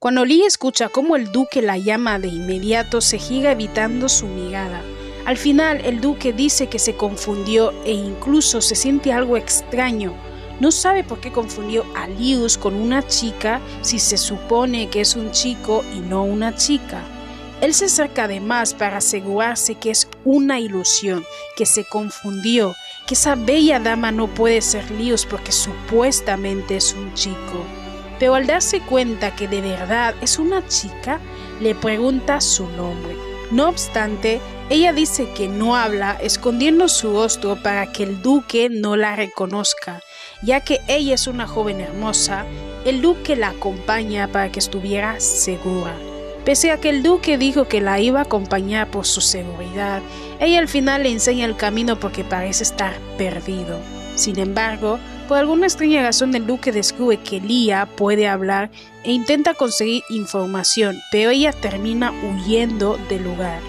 Cuando Lia escucha cómo el duque la llama de inmediato, se gira evitando su mirada. Al final, el duque dice que se confundió e incluso se siente algo extraño. No sabe por qué confundió a Lius con una chica si se supone que es un chico y no una chica. Él se acerca además para asegurarse que es una ilusión, que se confundió, que esa bella dama no puede ser Lius porque supuestamente es un chico. Pero al darse cuenta que de verdad es una chica, le pregunta su nombre. No obstante, ella dice que no habla, escondiendo su rostro para que el duque no la reconozca. Ya que ella es una joven hermosa, el duque la acompaña para que estuviera segura. Pese a que el duque dijo que la iba a acompañar por su seguridad, ella al final le enseña el camino porque parece estar perdido. Sin embargo, por alguna extraña razón el duque descubre que Lia puede hablar e intenta conseguir información, pero ella termina huyendo del lugar.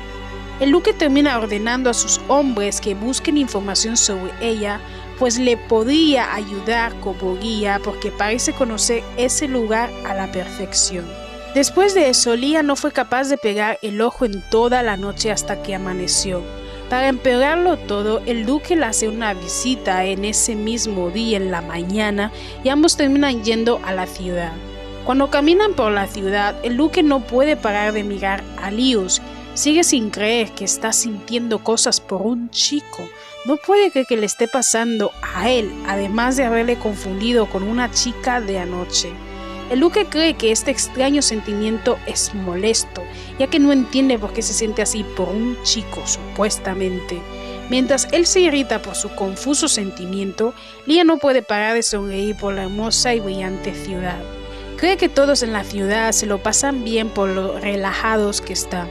El duque termina ordenando a sus hombres que busquen información sobre ella, pues le podría ayudar como guía porque parece conocer ese lugar a la perfección. Después de eso, Lia no fue capaz de pegar el ojo en toda la noche hasta que amaneció. Para empeorarlo todo, el duque le hace una visita en ese mismo día en la mañana y ambos terminan yendo a la ciudad. Cuando caminan por la ciudad, el duque no puede parar de mirar a Lius. Sigue sin creer que está sintiendo cosas por un chico. No puede creer que le esté pasando a él, además de haberle confundido con una chica de anoche. El duque cree que este extraño sentimiento es molesto, ya que no entiende por qué se siente así por un chico, supuestamente. Mientras él se irrita por su confuso sentimiento, Lia no puede parar de sonreír por la hermosa y brillante ciudad. Cree que todos en la ciudad se lo pasan bien por lo relajados que están.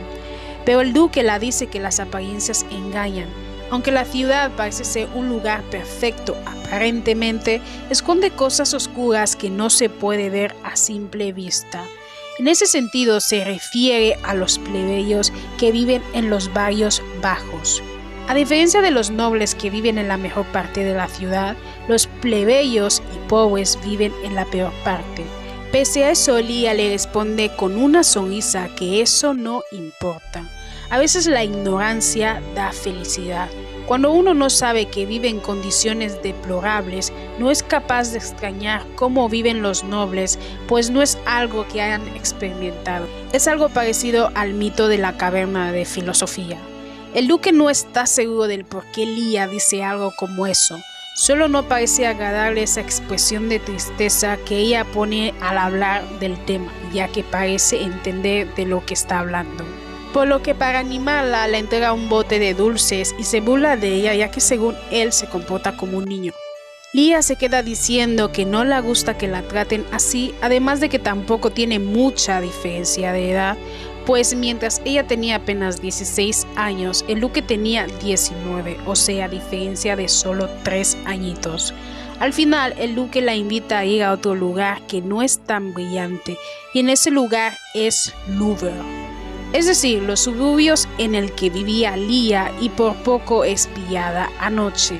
Pero el duque la dice que las apariencias engañan. Aunque la ciudad parece ser un lugar perfecto, aparentemente esconde cosas oscuras que no se puede ver a simple vista. En ese sentido se refiere a los plebeyos que viven en los barrios bajos. A diferencia de los nobles que viven en la mejor parte de la ciudad, los plebeyos y pobres viven en la peor parte. Pese a eso, Lia le responde con una sonrisa que eso no importa. A veces la ignorancia da felicidad. Cuando uno no sabe que vive en condiciones deplorables, no es capaz de extrañar cómo viven los nobles, pues no es algo que hayan experimentado. Es algo parecido al mito de la caverna de filosofía. El duque no está seguro del por qué Lia dice algo como eso. Solo no parece agradarle esa expresión de tristeza que ella pone al hablar del tema, ya que parece entender de lo que está hablando. Por lo que para animarla le entrega un bote de dulces y se burla de ella, ya que según él se comporta como un niño. Lia se queda diciendo que no le gusta que la traten así, además de que tampoco tiene mucha diferencia de edad, pues mientras ella tenía apenas 16 años, el duque tenía 19, o sea, diferencia de solo 3 añitos. Al final, el duque la invita a ir a otro lugar que no es tan brillante, y en ese lugar es Louvre. Es decir, los suburbios en el que vivía Lia y por poco es pillada anoche.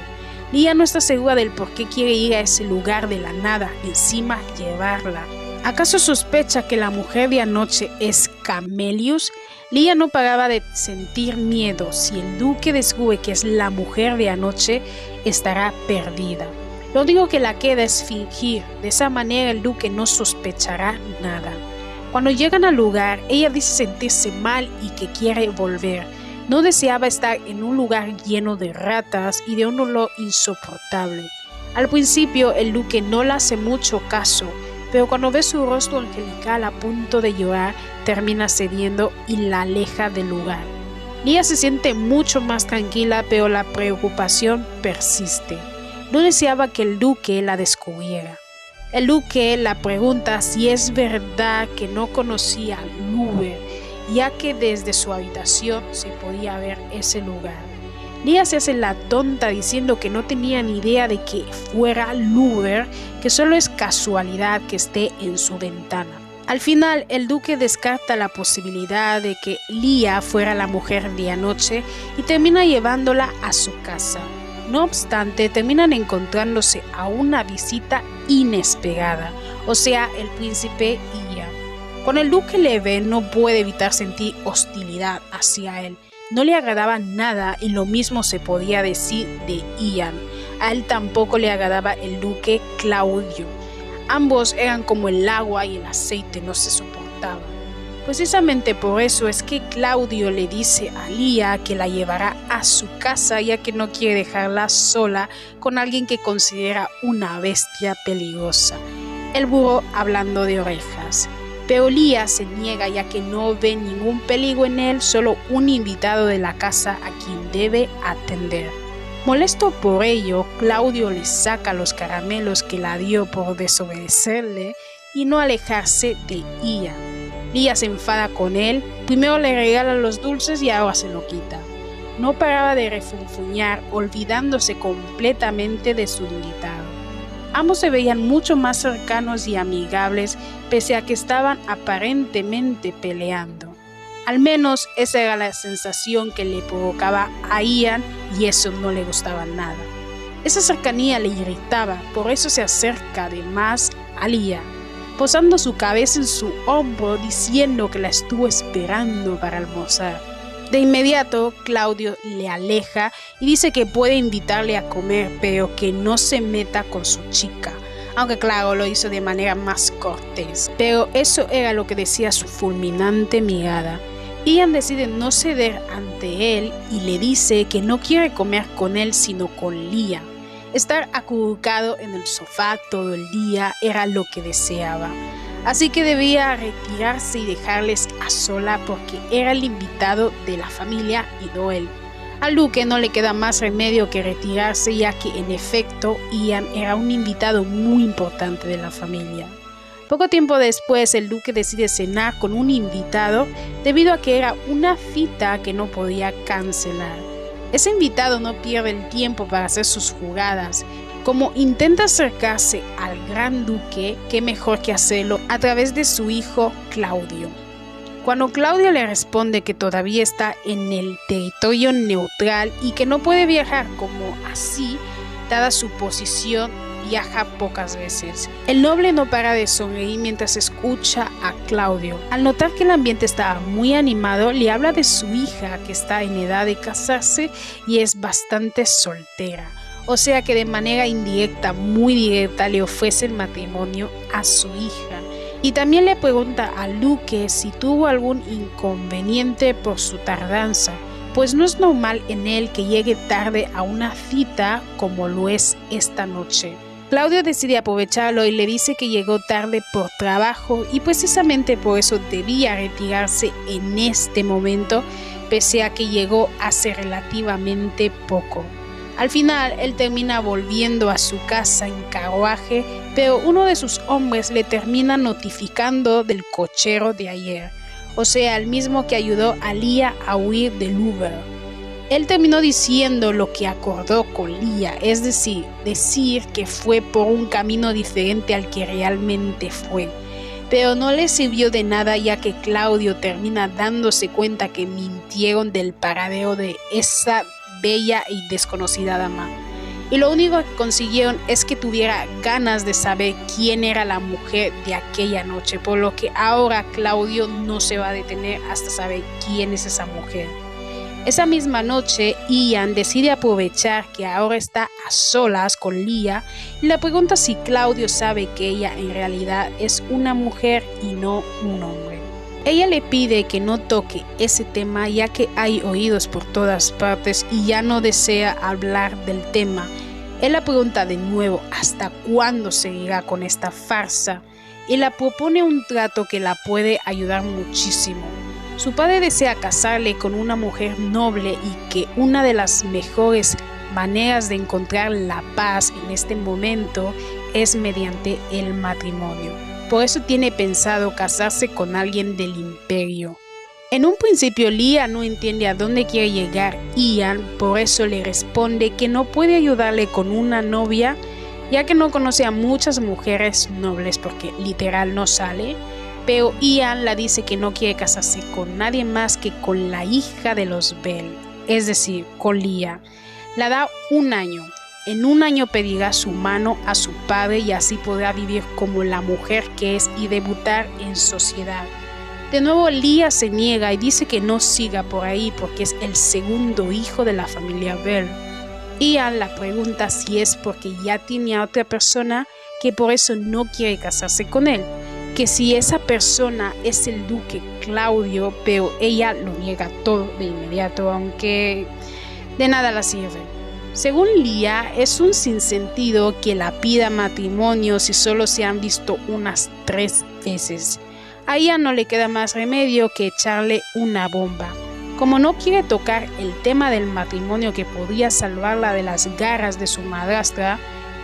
Lia no está segura del por qué quiere ir a ese lugar de la nada, encima llevarla. ¿Acaso sospecha que la mujer de anoche es Camelius? Lia no paraba de sentir miedo. Si el duque descubre que es la mujer de anoche, estará perdida. Lo único que la queda es fingir. De esa manera el duque no sospechará nada. Cuando llegan al lugar, ella dice sentirse mal y que quiere volver. No deseaba estar en un lugar lleno de ratas y de un olor insoportable. Al principio el duque no le hace mucho caso, pero cuando ve su rostro angelical a punto de llorar, termina cediendo y la aleja del lugar. Lia se siente mucho más tranquila, pero la preocupación persiste. No deseaba que el duque la descubriera. El duque la pregunta si es verdad que no conocía Louvre, ya que desde su habitación se podía ver ese lugar. Lia se hace la tonta diciendo que no tenía ni idea de que fuera Louvre, que solo es casualidad que esté en su ventana. Al final, el duque descarta la posibilidad de que Lia fuera la mujer de anoche y termina llevándola a su casa. No obstante, terminan encontrándose a una visita inesperada, o sea, el príncipe Iya. Cuando el duque le ve, no puede evitar sentir hostilidad hacia él. No le agradaba nada y lo mismo se podía decir de Ian. A él tampoco le agradaba el duque Claudio. Ambos eran como el agua y el aceite, no se soportaban. Precisamente por eso es que Claudio le dice a Lía que la llevará a su casa, ya que no quiere dejarla sola con alguien que considera una bestia peligrosa. El burro hablando de orejas. Pero Lía se niega, ya que no ve ningún peligro en él, solo un invitado de la casa a quien debe atender. Molesto por ello, Claudio le saca los caramelos que la dio por desobedecerle y no alejarse de Ian. Lía se enfada con él, primero le regala los dulces y ahora se lo quita. No paraba de refunfuñar, olvidándose completamente de su invitado. Ambos se veían mucho más cercanos y amigables, pese a que estaban aparentemente peleando. Al menos esa era la sensación que le provocaba a Ian y eso no le gustaba nada. Esa cercanía le irritaba, por eso se acerca además a Lía, posando su cabeza en su hombro diciendo que la estuvo esperando para almorzar. De inmediato, Claudio le aleja y dice que puede invitarle a comer, pero que no se meta con su chica. Aunque claro, lo hizo de manera más cortés. Pero eso era lo que decía su fulminante mirada. Ian decide no ceder ante él y le dice que no quiere comer con él sino con Lía. Estar acurrucado en el sofá todo el día era lo que deseaba. Así que debía retirarse y dejarles a sola porque era el invitado de la familia y no él. Al duque no le queda más remedio que retirarse, ya que en efecto Ian era un invitado muy importante de la familia. Poco tiempo después el duque decide cenar con un invitado debido a que era una cita que no podía cancelar. Ese invitado no pierde el tiempo para hacer sus jugadas. Como intenta acercarse al gran duque, qué mejor que hacerlo a través de su hijo Claudio. Cuando Claudio le responde que todavía está en el territorio neutral y que no puede viajar como así, dada su posición, viaja pocas veces. El noble no para de sonreír mientras escucha a Claudio. Al notar que el ambiente estaba muy animado, le habla de su hija que está en edad de casarse y es bastante soltera. O sea que de manera indirecta, muy directa, le ofrece el matrimonio a su hija. Y también le pregunta al duque si tuvo algún inconveniente por su tardanza, pues no es normal en él que llegue tarde a una cita como lo es esta noche. Claudio decide aprovecharlo y le dice que llegó tarde por trabajo y precisamente por eso debía retirarse en este momento, pese a que llegó hace relativamente poco. Al final, él termina volviendo a su casa en carruaje, pero uno de sus hombres le termina notificando del cochero de ayer, o sea, el mismo que ayudó a Lía a huir de Louvre. Él terminó diciendo lo que acordó con Lía, es decir que fue por un camino diferente al que realmente fue. Pero no le sirvió de nada, ya que Claudio termina dándose cuenta que mintieron del paradero de esa bella y desconocida dama. Y lo único que consiguieron es que tuviera ganas de saber quién era la mujer de aquella noche, por lo que ahora Claudio no se va a detener hasta saber quién es esa mujer. Esa misma noche, Ian decide aprovechar que ahora está a solas con Lía y le pregunta si Claudio sabe que ella en realidad es una mujer y no un hombre. Ella le pide que no toque ese tema, ya que hay oídos por todas partes y ya no desea hablar del tema. Él la pregunta de nuevo hasta cuándo seguirá con esta farsa y le propone un trato que la puede ayudar muchísimo. Su padre desea casarle con una mujer noble y que una de las mejores maneras de encontrar la paz en este momento es mediante el matrimonio. Por eso tiene pensado casarse con alguien del imperio. En un principio Lía no entiende a dónde quiere llegar Ian, por eso le responde que no puede ayudarle con una novia, ya que no conoce a muchas mujeres nobles porque literal no sale. Pero Ian la dice que no quiere casarse con nadie más que con la hija de los Bell, es decir, con Lía. La da un año en 1 año pedirá su mano a su padre y así podrá vivir como la mujer que es y debutar en sociedad. De nuevo Leah se niega y dice que no siga por ahí porque es el segundo hijo de la familia Bell. Ian la pregunta si es porque ya tiene a otra persona que por eso no quiere casarse con él, que si esa persona es el duque Claudio, pero ella lo niega todo de inmediato, aunque de nada la sirve. Según Leah, es un sinsentido que la pida matrimonio si solo se han visto unas 3 veces. A ella no le queda más remedio que echarle una bomba. Como no quiere tocar el tema del matrimonio que podría salvarla de las garras de su madrastra,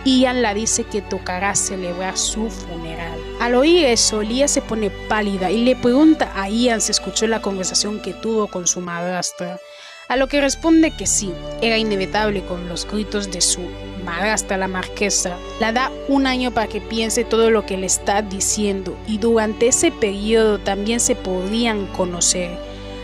Ian la dice que tocará celebrar su funeral. Al oír eso, Leah se pone pálida y le pregunta a Ian si escuchó la conversación que tuvo con su madrastra, a lo que responde que sí, era inevitable con los gritos de su madrastra, la marquesa. La da 1 año para que piense todo lo que le está diciendo y durante ese periodo también se podrían conocer.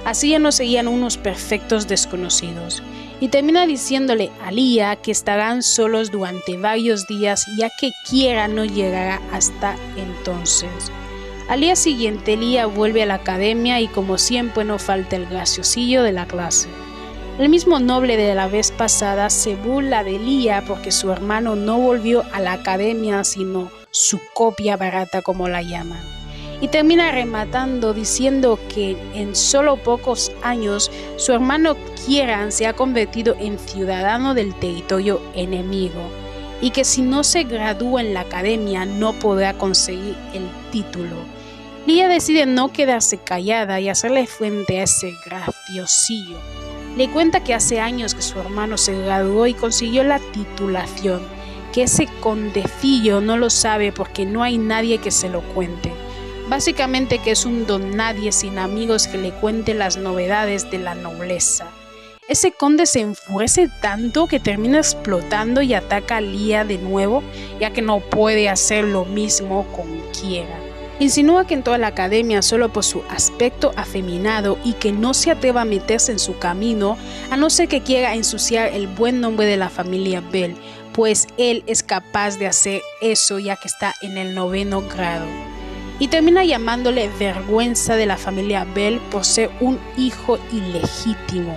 Así ya no serían unos perfectos desconocidos. Y termina diciéndole a Leah que estarán solos durante varios días ya que Kiera no llegará hasta entonces. Al día siguiente Leah vuelve a la academia y como siempre no falta el graciosillo de la clase. El mismo noble de la vez pasada se burla de Leah porque su hermano no volvió a la academia sino su copia barata como la llaman. Y termina rematando diciendo que en solo pocos años su hermano Kieran se ha convertido en ciudadano del territorio enemigo y que si no se gradúa en la academia no podrá conseguir el título. Leah decide no quedarse callada y hacerle frente a ese graciosillo. Le cuenta que hace años que su hermano se graduó y consiguió la titulación, que ese condecillo no lo sabe porque no hay nadie que se lo cuente. Básicamente que es un don nadie sin amigos que le cuente las novedades de la nobleza. Ese conde se enfurece tanto que termina explotando y ataca a Leah de nuevo, ya que no puede hacer lo mismo con Kiera. Insinúa que entró a la academia solo por su aspecto afeminado y que no se atreva a meterse en su camino a no ser que quiera ensuciar el buen nombre de la familia Bell, pues él es capaz de hacer eso ya que está en el 9º grado. Y termina llamándole vergüenza de la familia Bell por ser un hijo ilegítimo.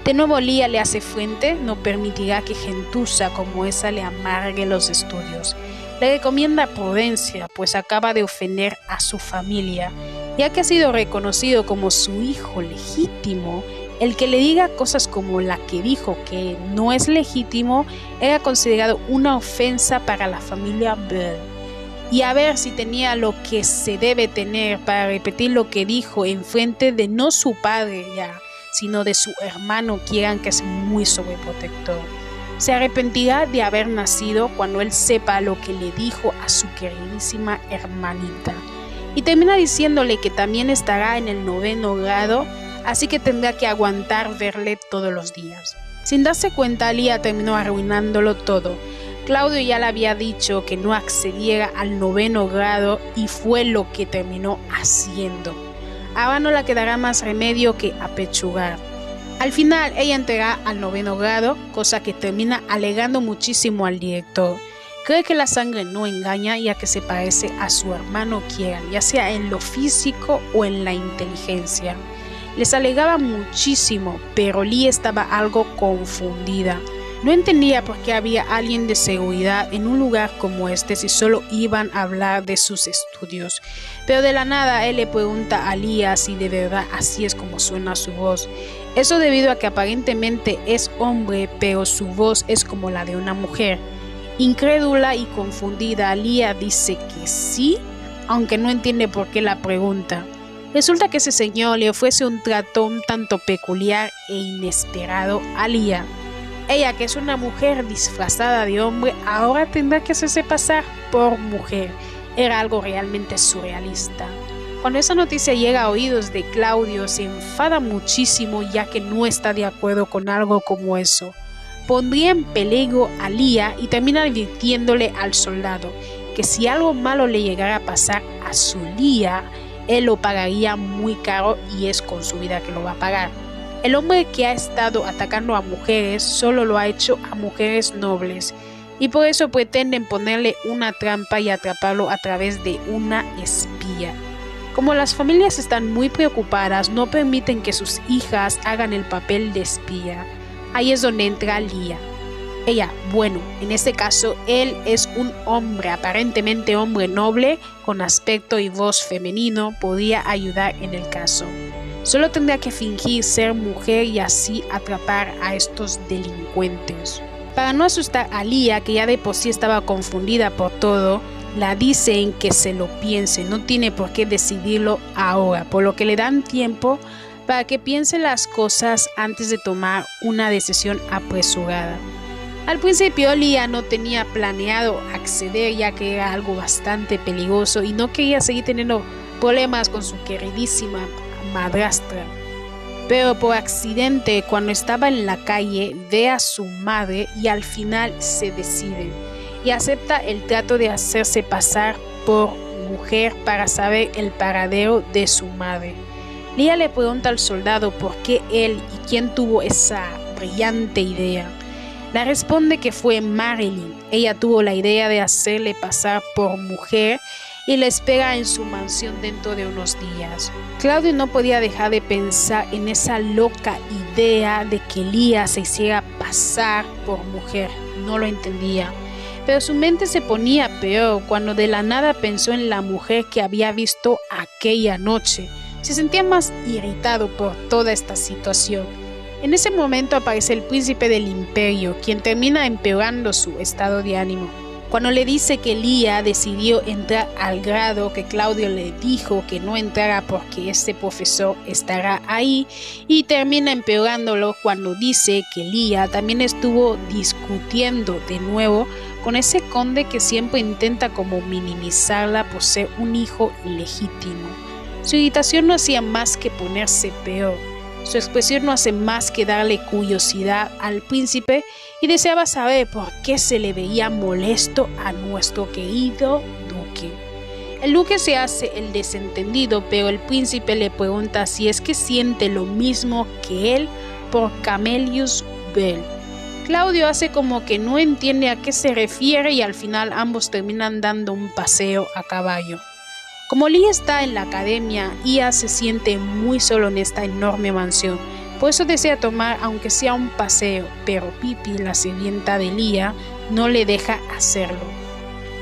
De nuevo Leah le hace frente, no permitirá que gentuza como esa le amargue los estudios. Le recomienda prudencia, pues acaba de ofender a su familia, ya que ha sido reconocido como su hijo legítimo. El que le diga cosas como la que dijo que no es legítimo era considerado una ofensa para la familia Bell. Y a ver si tenía lo que se debe tener para repetir lo que dijo en frente de no su padre ya, sino de su hermano Kieran, que es muy sobreprotector. Se arrepentirá de haber nacido cuando él sepa lo que le dijo a su queridísima hermanita. Y termina diciéndole que también estará en el 9º grado, así que tendrá que aguantar verle todos los días. Sin darse cuenta, Leah terminó arruinándolo todo. Claudio ya le había dicho que no accediera al 9º grado y fue lo que terminó haciendo. Ahora no le quedará más remedio que apechugar. Al final ella entrará al 9º grado, cosa que termina alegando muchísimo al director. Cree que la sangre no engaña ya que se parece a su hermano Kieran, ya sea en lo físico o en la inteligencia. Les alegaba muchísimo, pero Leah estaba algo confundida. No entendía por qué había alguien de seguridad en un lugar como este si solo iban a hablar de sus estudios. Pero de la nada él le pregunta a Leah si de verdad así es como suena su voz. Eso debido a que aparentemente es hombre, pero su voz es como la de una mujer. Incrédula y confundida, Leah dice que sí, aunque no entiende por qué la pregunta. Resulta que ese señor le ofrece un trato un tanto peculiar e inesperado a Leah. Ella, que es una mujer disfrazada de hombre, ahora tendrá que hacerse pasar por mujer. Era algo realmente surrealista. Cuando esa noticia llega a oídos de Claudio, se enfada muchísimo ya que no está de acuerdo con algo como eso. Pondría en peligro a Leah y termina advirtiéndole al soldado que si algo malo le llegara a pasar a su Leah, él lo pagaría muy caro y es con su vida que lo va a pagar. El hombre que ha estado atacando a mujeres solo lo ha hecho a mujeres nobles y por eso pretenden ponerle una trampa y atraparlo a través de una espía. Como las familias están muy preocupadas, no permiten que sus hijas hagan el papel de espía. Ahí es donde entra Leah. Ella, bueno, en este caso, él es un hombre, aparentemente hombre noble, con aspecto y voz femenino, podría ayudar en el caso. Solo tendría que fingir ser mujer y así atrapar a estos delincuentes. Para no asustar a Leah, que ya de por sí estaba confundida por todo, la dicen que se lo piense, no tiene por qué decidirlo ahora, por lo que le dan tiempo para que piense las cosas antes de tomar una decisión apresurada. Al principio Leah no tenía planeado acceder ya que era algo bastante peligroso y no quería seguir teniendo problemas con su queridísima madrastra. Pero por accidente, cuando estaba en la calle, ve a su madre y al final se decide y acepta el trato de hacerse pasar por mujer para saber el paradero de su madre. Leah le pregunta al soldado por qué él y quién tuvo esa brillante idea. Le responde que fue Marilyn. Ella tuvo la idea de hacerle pasar por mujer y la espera en su mansión dentro de unos días. Claudio no podía dejar de pensar en esa loca idea de que Leah se hiciera pasar por mujer. No lo entendía, pero su mente se ponía peor cuando de la nada pensó en la mujer que había visto aquella noche. Se sentía más irritado por toda esta situación. En ese momento aparece el príncipe del imperio, quien termina empeorando su estado de ánimo. Cuando le dice que Leah decidió entrar al grado que Claudio le dijo que no entrara porque este profesor estará ahí, y termina empeorándolo cuando dice que Leah también estuvo discutiendo de nuevo con ese conde que siempre intenta como minimizarla por ser un hijo ilegítimo. Su irritación no hacía más que ponerse peor. Su expresión no hace más que darle curiosidad al príncipe y deseaba saber por qué se le veía molesto a nuestro querido duque. El duque se hace el desentendido, pero el príncipe le pregunta si es que siente lo mismo que él por Camelius Bell. Claudio hace como que no entiende a qué se refiere y al final ambos terminan dando un paseo a caballo. Como Leah está en la academia, Ia se siente muy solo en esta enorme mansión, por eso desea tomar aunque sea un paseo, pero Pippi, la sirvienta de Leah, no le deja hacerlo.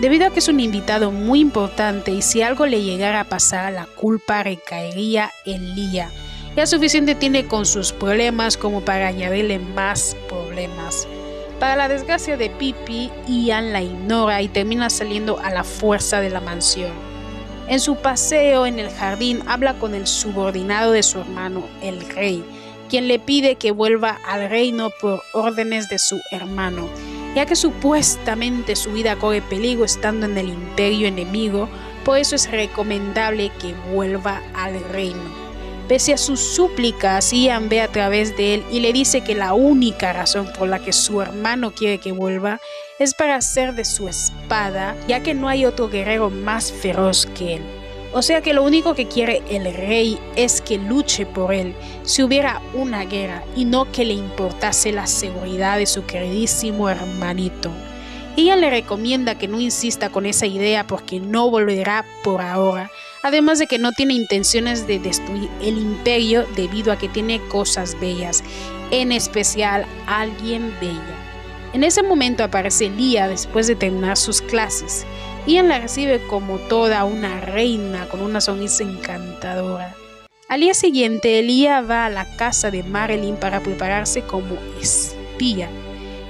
Debido a que es un invitado muy importante y si algo le llegara a pasar, la culpa recaería en Leah. Ya suficiente tiene con sus problemas como para añadirle más problemas. Para la desgracia de Pippi, Ian la ignora y termina saliendo a la fuerza de la mansión. En su paseo en el jardín habla con el subordinado de su hermano, el rey, quien le pide que vuelva al reino por órdenes de su hermano, ya que supuestamente su vida corre peligro estando en el imperio enemigo, por eso es recomendable que vuelva al reino. Pese a sus súplicas, Ian ve a través de él y le dice que la única razón por la que su hermano quiere que vuelva es para hacer de su espada, ya que no hay otro guerrero más feroz que él. O sea que lo único que quiere el rey es que luche por él si hubiera una guerra y no que le importase la seguridad de su queridísimo hermanito. Ella le recomienda que no insista con esa idea porque no volverá por ahora, además de que no tiene intenciones de destruir el imperio debido a que tiene cosas bellas, en especial alguien bella. En ese momento aparece Leah después de terminar sus clases. Ian la recibe como toda una reina con una sonrisa encantadora. Al día siguiente, Leah va a la casa de Marilyn para prepararse como espía.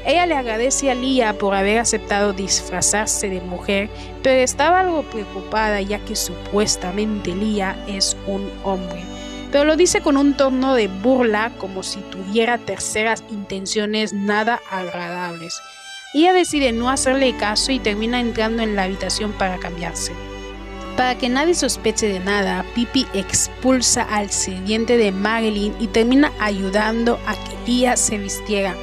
Ella le agradece a Leah por haber aceptado disfrazarse de mujer, pero estaba algo preocupada ya que supuestamente Leah es un hombre. Pero lo dice con un tono de burla como si tuviera terceras intenciones nada agradables. Ella decide no hacerle caso y termina entrando en la habitación para cambiarse. Para que nadie sospeche de nada, Pippi expulsa al sirviente de Marilyn y termina ayudando a que Leah se vistiera.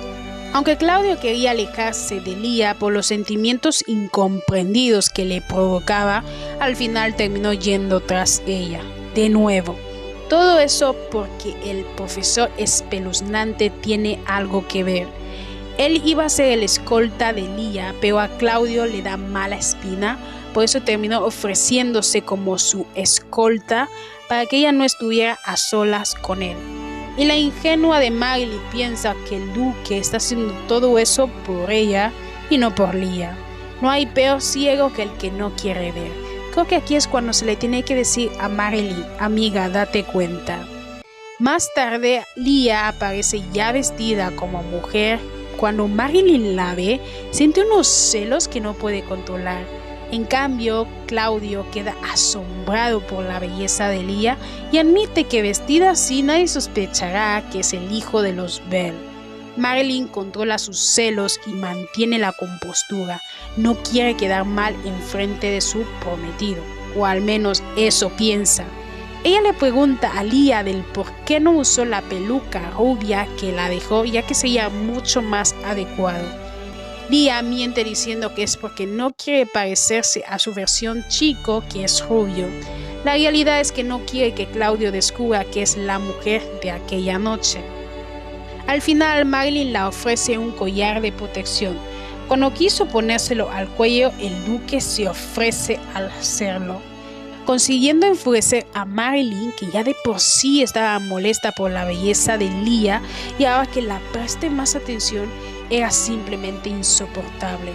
Aunque Claudio quería alejarse de Leah por los sentimientos incomprendidos que le provocaba, al final terminó yendo tras ella, de nuevo. Todo eso porque el profesor espeluznante tiene algo que ver. Él iba a ser el escolta de Lía, pero a Claudio le da mala espina, por eso terminó ofreciéndose como su escolta para que ella no estuviera a solas con él. Y la ingenua de Marilyn piensa que el duque está haciendo todo eso por ella y no por Lía. No hay peor ciego que el que no quiere ver. Creo que aquí es cuando se le tiene que decir a Marilyn, amiga, date cuenta. Más tarde, Lía aparece ya vestida como mujer. Cuando Marilyn la ve, siente unos celos que no puede controlar. En cambio, Claudio queda asombrado por la belleza de Lía y admite que vestida así nadie sospechará que es el hijo de los Bell. Marilyn controla sus celos y mantiene la compostura. No quiere quedar mal enfrente de su prometido, o al menos eso piensa. Ella le pregunta a Lía del por qué no usó la peluca rubia que la dejó, ya que sería mucho más adecuado. Lía miente diciendo que es porque no quiere parecerse a su versión chico, que es rubio. La realidad es que no quiere que Claudio descubra que es la mujer de aquella noche. Al final, Marilyn le ofrece un collar de protección. Cuando quiso ponérselo al cuello, el duque se ofrece al hacerlo, consiguiendo enfurecer a Marilyn, que ya de por sí estaba molesta por la belleza de Lía, y ahora que la preste más atención era simplemente insoportable.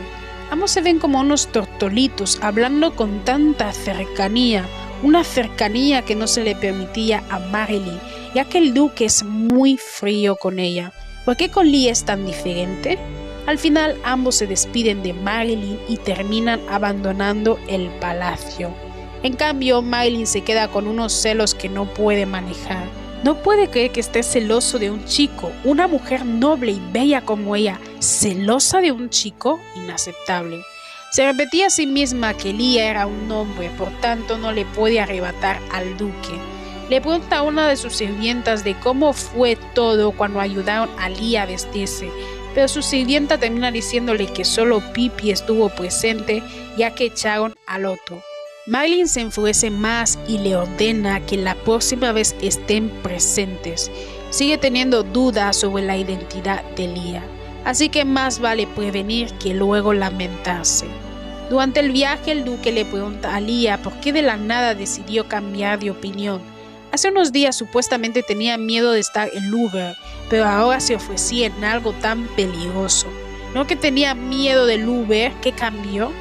Ambos se ven como unos tortolitos, hablando con tanta cercanía, una cercanía que no se le permitía a Marilyn, ya que el duque es muy frío con ella. ¿Por qué con Lía es tan diferente? Al final ambos se despiden de Marilyn y terminan abandonando el palacio. En cambio, Marilyn se queda con unos celos que no puede manejar. No puede creer que esté celoso de un chico, una mujer noble y bella como ella, celosa de un chico, inaceptable. Se repetía a sí misma que Lía era un hombre, por tanto no le puede arrebatar al duque. Le pregunta a una de sus sirvientas de cómo fue todo cuando ayudaron a Lía a vestirse, pero su sirvienta termina diciéndole que solo Pippi estuvo presente ya que echaron al otro. Marilyn se enfurece más y le ordena que la próxima vez estén presentes. Sigue teniendo dudas sobre la identidad de Lía, así que más vale prevenir que luego lamentarse. Durante el viaje, el duque le pregunta a Lía por qué de la nada decidió cambiar de opinión. Hace unos días supuestamente tenía miedo de estar en Louvre, pero ahora se ofrecía en algo tan peligroso. ¿No que tenía miedo del Louvre? ¿Qué cambió?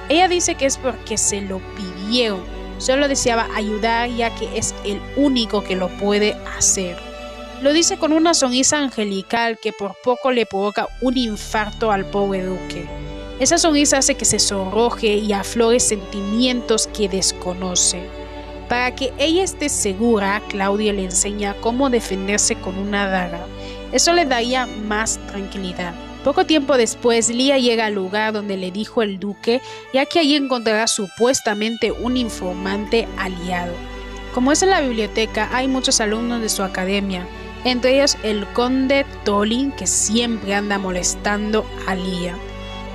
Ella dice que es porque se lo pidieron, solo deseaba ayudar ya que es el único que lo puede hacer. Lo dice con una sonrisa angelical que por poco le provoca un infarto al pobre duque. Esa sonrisa hace que se sonroje y aflore sentimientos que desconoce. Para que ella esté segura, Claudia le enseña cómo defenderse con una daga. Eso le daría más tranquilidad. Poco tiempo después, Lía llega al lugar donde le dijo el duque, ya que allí encontrará supuestamente un informante aliado. Como es en la biblioteca, hay muchos alumnos de su academia, entre ellos el conde Tolin, que siempre anda molestando a Lía.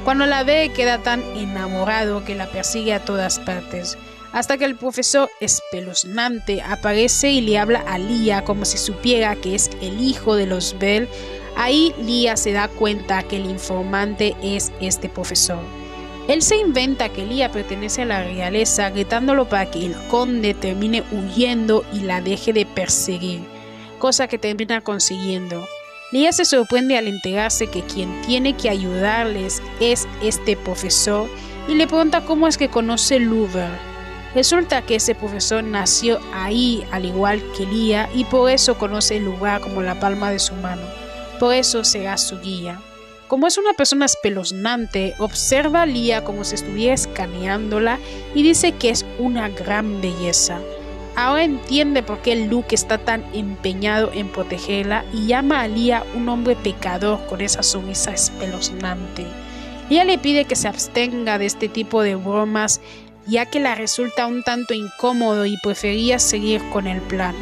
Cuando la ve, queda tan enamorado que la persigue a todas partes, hasta que el profesor espeluznante aparece y le habla a Lía como si supiera que es el hijo de los Bell. Ahí Lía se da cuenta que el informante es este profesor. Él se inventa que Lía pertenece a la realeza, gritándolo para que el conde termine huyendo y la deje de perseguir, cosa que termina consiguiendo. Lía se sorprende al enterarse que quien tiene que ayudarles es este profesor y le pregunta cómo es que conoce Louvre. Resulta que ese profesor nació ahí al igual que Lía y por eso conoce el lugar como la palma de su mano. Por eso será su guía. Como es una persona espeluznante, observa a Lía como si estuviera escaneándola y dice que es una gran belleza. Ahora entiende por qué el duque está tan empeñado en protegerla y llama a Lía un hombre pecador con esa sonrisa espeluznante. Lía le pide que se abstenga de este tipo de bromas ya que la resulta un tanto incómodo y prefería seguir con el plan.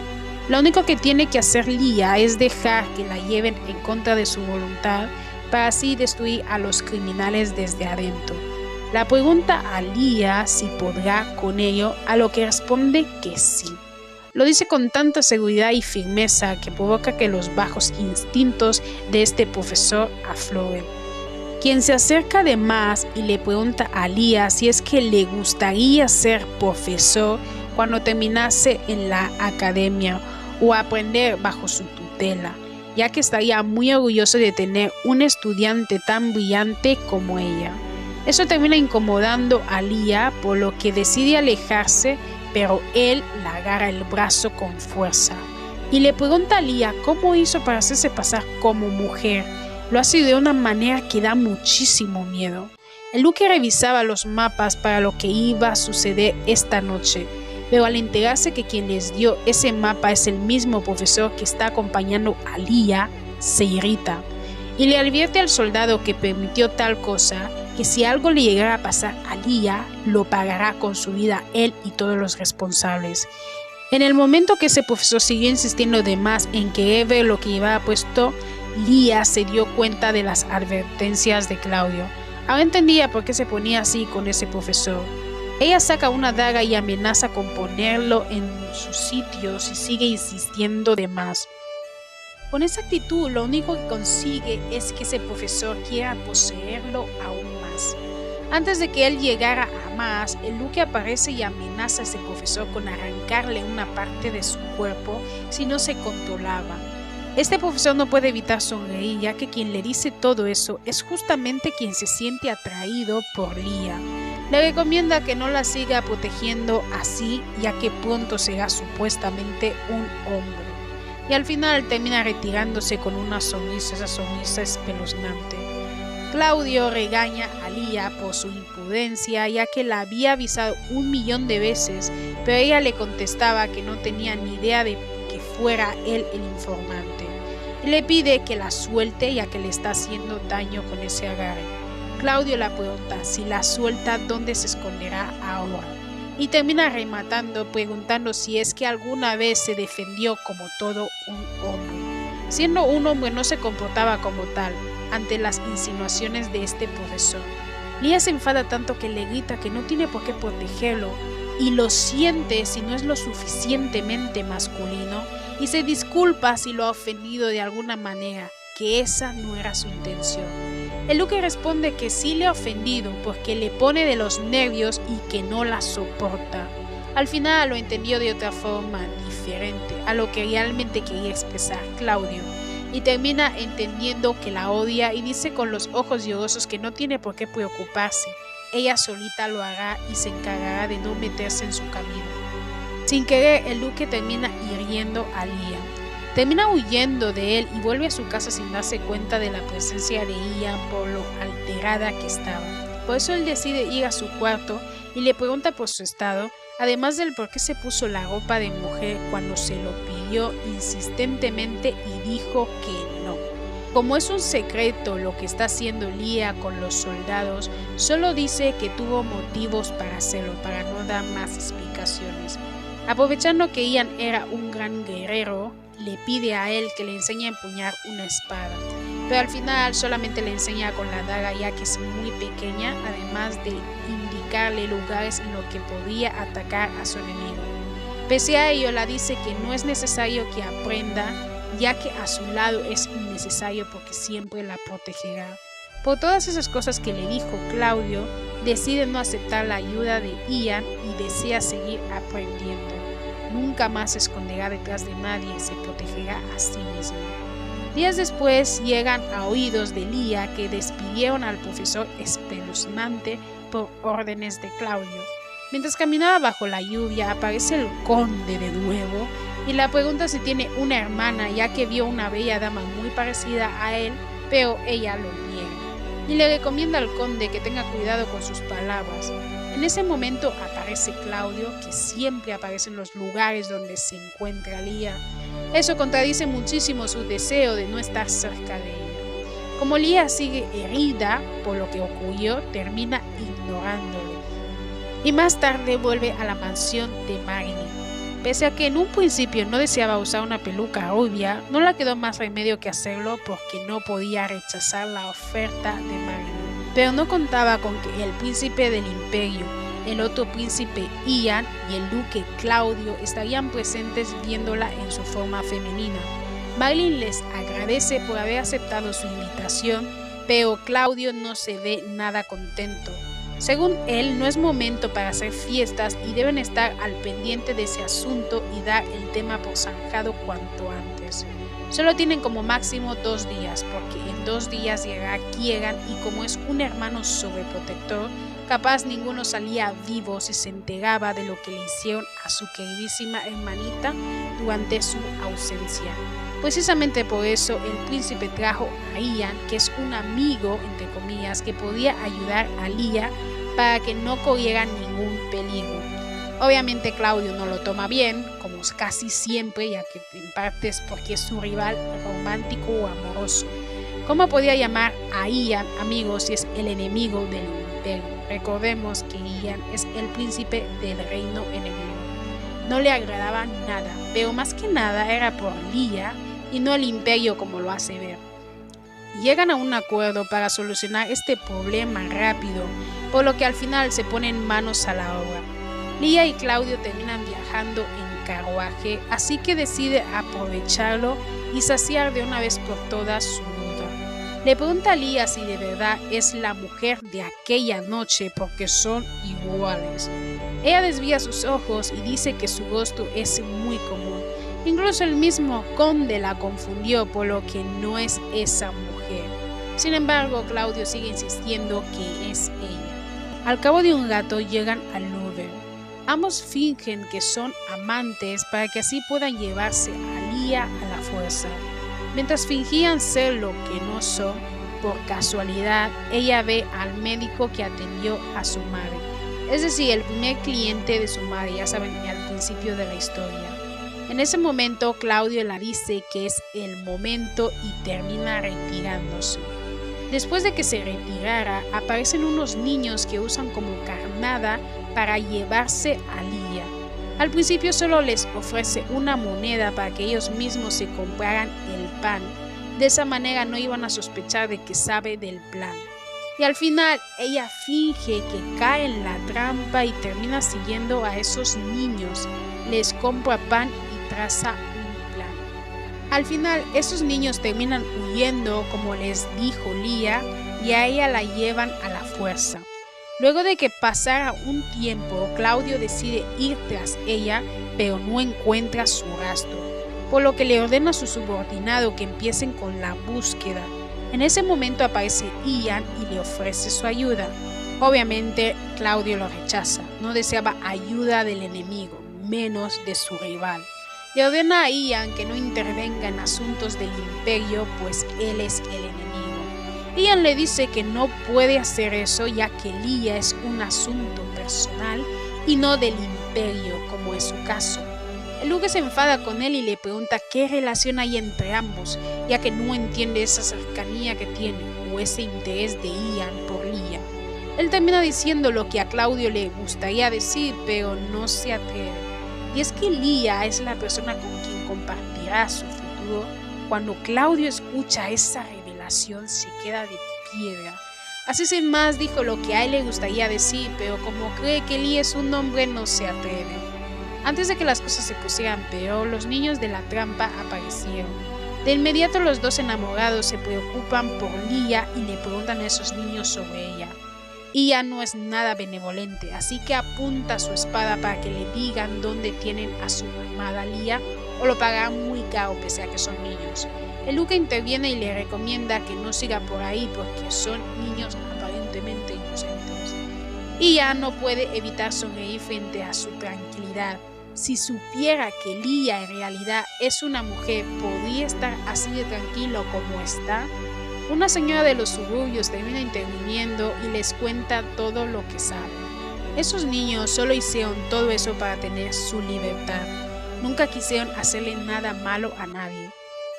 Lo único que tiene que hacer Lía es dejar que la lleven en contra de su voluntad para así destruir a los criminales desde adentro. La pregunta a Lía si podrá con ello, a lo que responde que sí. Lo dice con tanta seguridad y firmeza que provoca que los bajos instintos de este profesor afloren. Quien se acerca además y le pregunta a Lía si es que le gustaría ser profesor cuando terminase en la academia o aprender bajo su tutela, ya que estaría muy orgulloso de tener un estudiante tan brillante como ella. Eso termina incomodando a Lía, por lo que decide alejarse, pero él la agarra el brazo con fuerza y le pregunta a Lía cómo hizo para hacerse pasar como mujer. Lo hace de una manera que da muchísimo miedo. El duque revisaba los mapas para lo que iba a suceder esta noche, pero al enterarse que quien les dio ese mapa es el mismo profesor que está acompañando a Lía, se irrita y le advierte al soldado que permitió tal cosa, que si algo le llegara a pasar a Lía, lo pagará con su vida él y todos los responsables. En el momento que ese profesor siguió insistiendo de más en querer ver lo que llevaba puesto, Lía se dio cuenta de las advertencias de Claudio. Ahora entendía por qué se ponía así con ese profesor. Ella saca una daga y amenaza con ponerlo en su sitio si sigue insistiendo de más. Con esa actitud lo único que consigue es que ese profesor quiera poseerlo aún más. Antes de que él llegara a más, el duque aparece y amenaza a ese profesor con arrancarle una parte de su cuerpo si no se controlaba. Este profesor no puede evitar sonreír, ya que quien le dice todo eso es justamente quien se siente atraído por Lía. Le recomienda que no la siga protegiendo así, ya que pronto será supuestamente un hombre. Y al final termina retirándose con una sonrisa, esa sonrisa espeluznante. Claudio regaña a Lía por su imprudencia, ya que la había avisado 1.000.000 de veces, pero ella le contestaba que no tenía ni idea de que fuera él el informante. Y le pide que la suelte, ya que le está haciendo daño con ese agarre. Claudio la pregunta si la suelta, ¿dónde se esconderá ahora? Y termina rematando preguntando si es que alguna vez se defendió como todo un hombre. Siendo un hombre no se comportaba como tal ante las insinuaciones de este profesor. Lía se enfada tanto que le grita que no tiene por qué protegerlo y lo siente si no es lo suficientemente masculino y se disculpa si lo ha ofendido de alguna manera, que esa no era su intención. El duque responde que sí le ha ofendido porque le pone de los nervios y que no la soporta. Al final lo entendió de otra forma diferente a lo que realmente quería expresar Claudio y termina entendiendo que la odia y dice con los ojos llorosos que no tiene por qué preocuparse. Ella solita lo hará y se encargará de no meterse en su camino. Sin querer, el duque termina hiriendo a Lía. Termina huyendo de él y vuelve a su casa sin darse cuenta de la presencia de Ian por lo alterada que estaba. Por eso él decide ir a su cuarto y le pregunta por su estado, además del por qué se puso la ropa de mujer cuando se lo pidió insistentemente y dijo que no. Como es un secreto lo que está haciendo Lía con los soldados, solo dice que tuvo motivos para hacerlo, para no dar más explicaciones. Aprovechando que Ian era un gran guerrero, le pide a él que le enseñe a empuñar una espada, pero al final solamente le enseña con la daga ya que es muy pequeña, además de indicarle lugares en los que podía atacar a su enemigo. Pese a ello, la dice que no es necesario que aprenda, ya que a su lado es innecesario porque siempre la protegerá. Por todas esas cosas que le dijo Claudio, decide no aceptar la ayuda de Ian y desea seguir aprendiendo. Nunca más se esconderá detrás de nadie, se protegerá a sí mismo. Días después llegan a oídos de Lía que despidieron al profesor espeluznante por órdenes de Claudio. Mientras caminaba bajo la lluvia aparece el conde de nuevo y la pregunta si tiene una hermana, ya que vio una bella dama muy parecida a él, pero ella lo niega. Y le recomienda al conde que tenga cuidado con sus palabras. En ese momento aparece Claudio, que siempre aparece en los lugares donde se encuentra Lía. Eso contradice muchísimo su deseo de no estar cerca de ella. Como Lía sigue herida por lo que ocurrió, termina ignorándolo. Y más tarde vuelve a la mansión de Marilyn. Pese a que en un principio no deseaba usar una peluca rubia, no le quedó más remedio que hacerlo porque no podía rechazar la oferta de Marilyn. Pero no contaba con que el príncipe del imperio, El otro príncipe Ian y el duque Claudio estarían presentes viéndola en su forma femenina. Merlin les agradece por haber aceptado su invitación, pero Claudio no se ve nada contento. Según él, no es momento para hacer fiestas y deben estar al pendiente de ese asunto y dar el tema por zanjado cuanto antes. Solo tienen como máximo 2 días, porque en 2 días llegará Kieran y como es un hermano sobreprotector, capaz ninguno salía vivo si se enteraba de lo que le hicieron a su queridísima hermanita durante su ausencia. Precisamente por eso el príncipe trajo a Ian, que es un amigo, entre comillas, que podía ayudar a Lia para que no corriera ningún peligro. Obviamente Claudio no lo toma bien, como casi siempre, ya que en parte es porque es su rival romántico o amoroso. ¿Cómo podía llamar a Ian amigo si es el enemigo del imperio? Recordemos que Ian es el príncipe del reino enemigo. No le agradaba nada, pero más que nada era por Lia y no el imperio como lo hace ver. Llegan a un acuerdo para solucionar este problema rápido, por lo que al final se ponen manos a la obra. Lia y Claudio terminan viajando en carruaje, así que decide aprovecharlo y saciar de una vez por todas su duda. Le pregunta a Lia si de verdad es la mujer de aquella noche porque son iguales. Ella desvía sus ojos y dice que su rostro es muy común. Incluso el mismo conde la confundió, por lo que no es esa mujer. Sin embargo, Claudio sigue insistiendo que es ella. Al cabo de un rato llegan al Louvre. Ambos fingen que son amantes para que así puedan llevarse a Lia a la fuerza. Mientras fingían ser lo que no son, por casualidad, ella ve al médico que atendió a su madre. Es decir, el primer cliente de su madre, ya saben, al principio de la historia. En ese momento, Claudio le dice que es el momento y termina retirándose. Después de que se retirara, aparecen unos niños que usan como carnada para llevarse a Lia. Al principio solo les ofrece una moneda para que ellos mismos se compraran el pan. De esa manera no iban a sospechar de que sabe del plan. Y al final ella finge que cae en la trampa y termina siguiendo a esos niños. Les compra pan y traza un plan. Al final esos niños terminan huyendo como les dijo Lia y a ella la llevan a la fuerza. Luego de que pasara un tiempo, Claudio decide ir tras ella, pero no encuentra su rastro, por lo que le ordena a su subordinado que empiecen con la búsqueda. En ese momento aparece Ian y le ofrece su ayuda. Obviamente, Claudio lo rechaza, no deseaba ayuda del enemigo, menos de su rival. Le ordena a Ian que no intervenga en asuntos del imperio, pues él es el enemigo. Ian le dice que no puede hacer eso ya que Lia es un asunto personal y no del imperio, como es su caso. El duque se enfada con él y le pregunta qué relación hay entre ambos, ya que no entiende esa cercanía que tiene o ese interés de Ian por Lia. Él termina diciendo lo que a Claudio le gustaría decir, pero no se atreve. Y es que Lia es la persona con quien compartirá su futuro. Cuando Claudio escucha esa revelación se queda de piedra. Así sin más dijo lo que a él le gustaría decir, pero como cree que Lia es un hombre no se atreve. Antes de que las cosas se pusieran peor, los niños de la trampa aparecieron. De inmediato los dos enamorados se preocupan por Lia y le preguntan a esos niños sobre ella. Ella no es nada benevolente, así que apunta su espada para que le digan dónde tienen a su amada Lia o lo pagarán muy caro pese a que son niños. El duque interviene y le recomienda que no siga por ahí porque son niños aparentemente inocentes. Ella no puede evitar sonreír frente a su tranquilidad. Si supiera que Lia en realidad es una mujer, ¿podría estar así de tranquilo como está? Una señora de los suburbios termina interviniendo y les cuenta todo lo que sabe. Esos niños solo hicieron todo eso para tener su libertad. Nunca quisieron hacerle nada malo a nadie.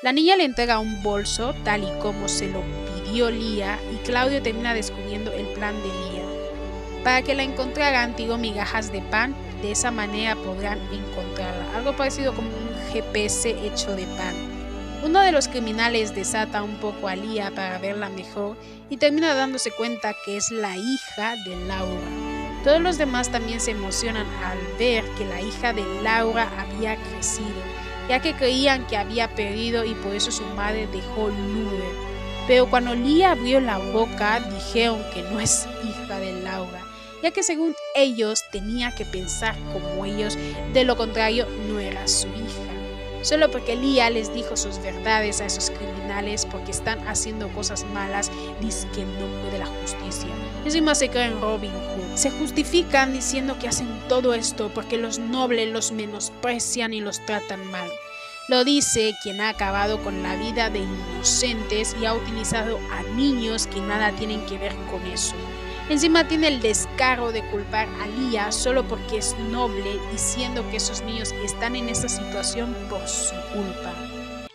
La niña le entrega un bolso, tal y como se lo pidió Lia, y Claudio termina descubriendo el plan de Lia. Para que la encontraran, tiró migajas de pan, de esa manera podrán encontrarla. Algo parecido como un GPS hecho de pan. Uno de los criminales desata un poco a Lia para verla mejor y termina dándose cuenta que es la hija de Laura. Todos los demás también se emocionan al ver que la hija de Laura había crecido, ya que creían que había perdido y por eso su madre dejó Lourdes. Pero cuando Lía abrió la boca, dijeron que no es hija de Laura, ya que según ellos tenía que pensar como ellos, de lo contrario no era su hija. Solo porque Lía les dijo sus verdades a esos criminales porque están haciendo cosas malas, dizque en nombre de la justicia. Encima se creen Robin Hood. Se justifican diciendo que hacen todo esto porque los nobles los menosprecian y los tratan mal. Lo dice quien ha acabado con la vida de inocentes y ha utilizado a niños que nada tienen que ver con eso. Encima tiene el descaro de culpar a Lía solo porque es noble, diciendo que esos niños están en esa situación por su culpa.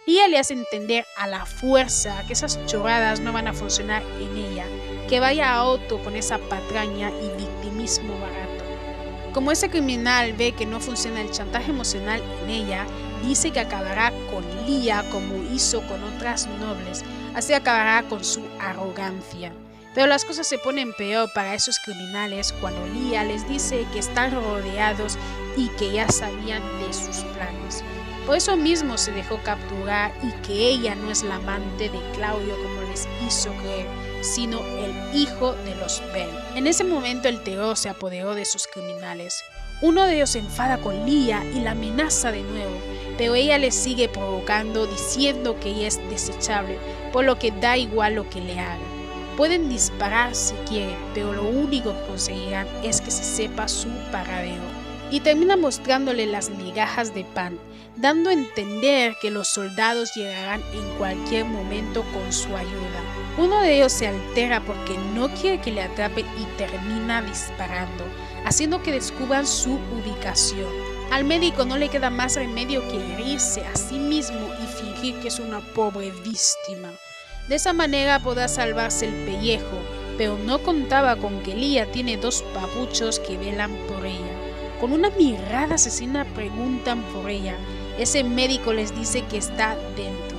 Lía le hace entender a la fuerza que esas chorradas no van a funcionar en ella, que vaya a otro con esa patraña y victimismo barato. Como ese criminal ve que no funciona el chantaje emocional en ella, dice que acabará con Lía como hizo con otras nobles, así acabará con su arrogancia. Pero las cosas se ponen peor para esos criminales cuando Lía les dice que están rodeados y que ya sabían de sus planes. Por eso mismo se dejó capturar y que ella no es la amante de Claudio como les hizo creer, sino el hijo de los Bell. En ese momento el terror se apoderó de esos criminales. Uno de ellos se enfada con Lía y la amenaza de nuevo, pero ella le sigue provocando diciendo que ella es desechable, por lo que da igual lo que le haga. Pueden disparar si quieren, pero lo único que conseguirán es que se sepa su paradero. Y termina mostrándole las migajas de pan, dando a entender que los soldados llegarán en cualquier momento con su ayuda. Uno de ellos se altera porque no quiere que le atrapen y termina disparando, haciendo que descubran su ubicación. Al médico no le queda más remedio que herirse a sí mismo y fingir que es una pobre víctima. De esa manera podrá salvarse el pellejo, pero no contaba con que Lía tiene dos papuchos que velan por ella. Con una mirada asesina preguntan por ella. Ese médico les dice que está dentro.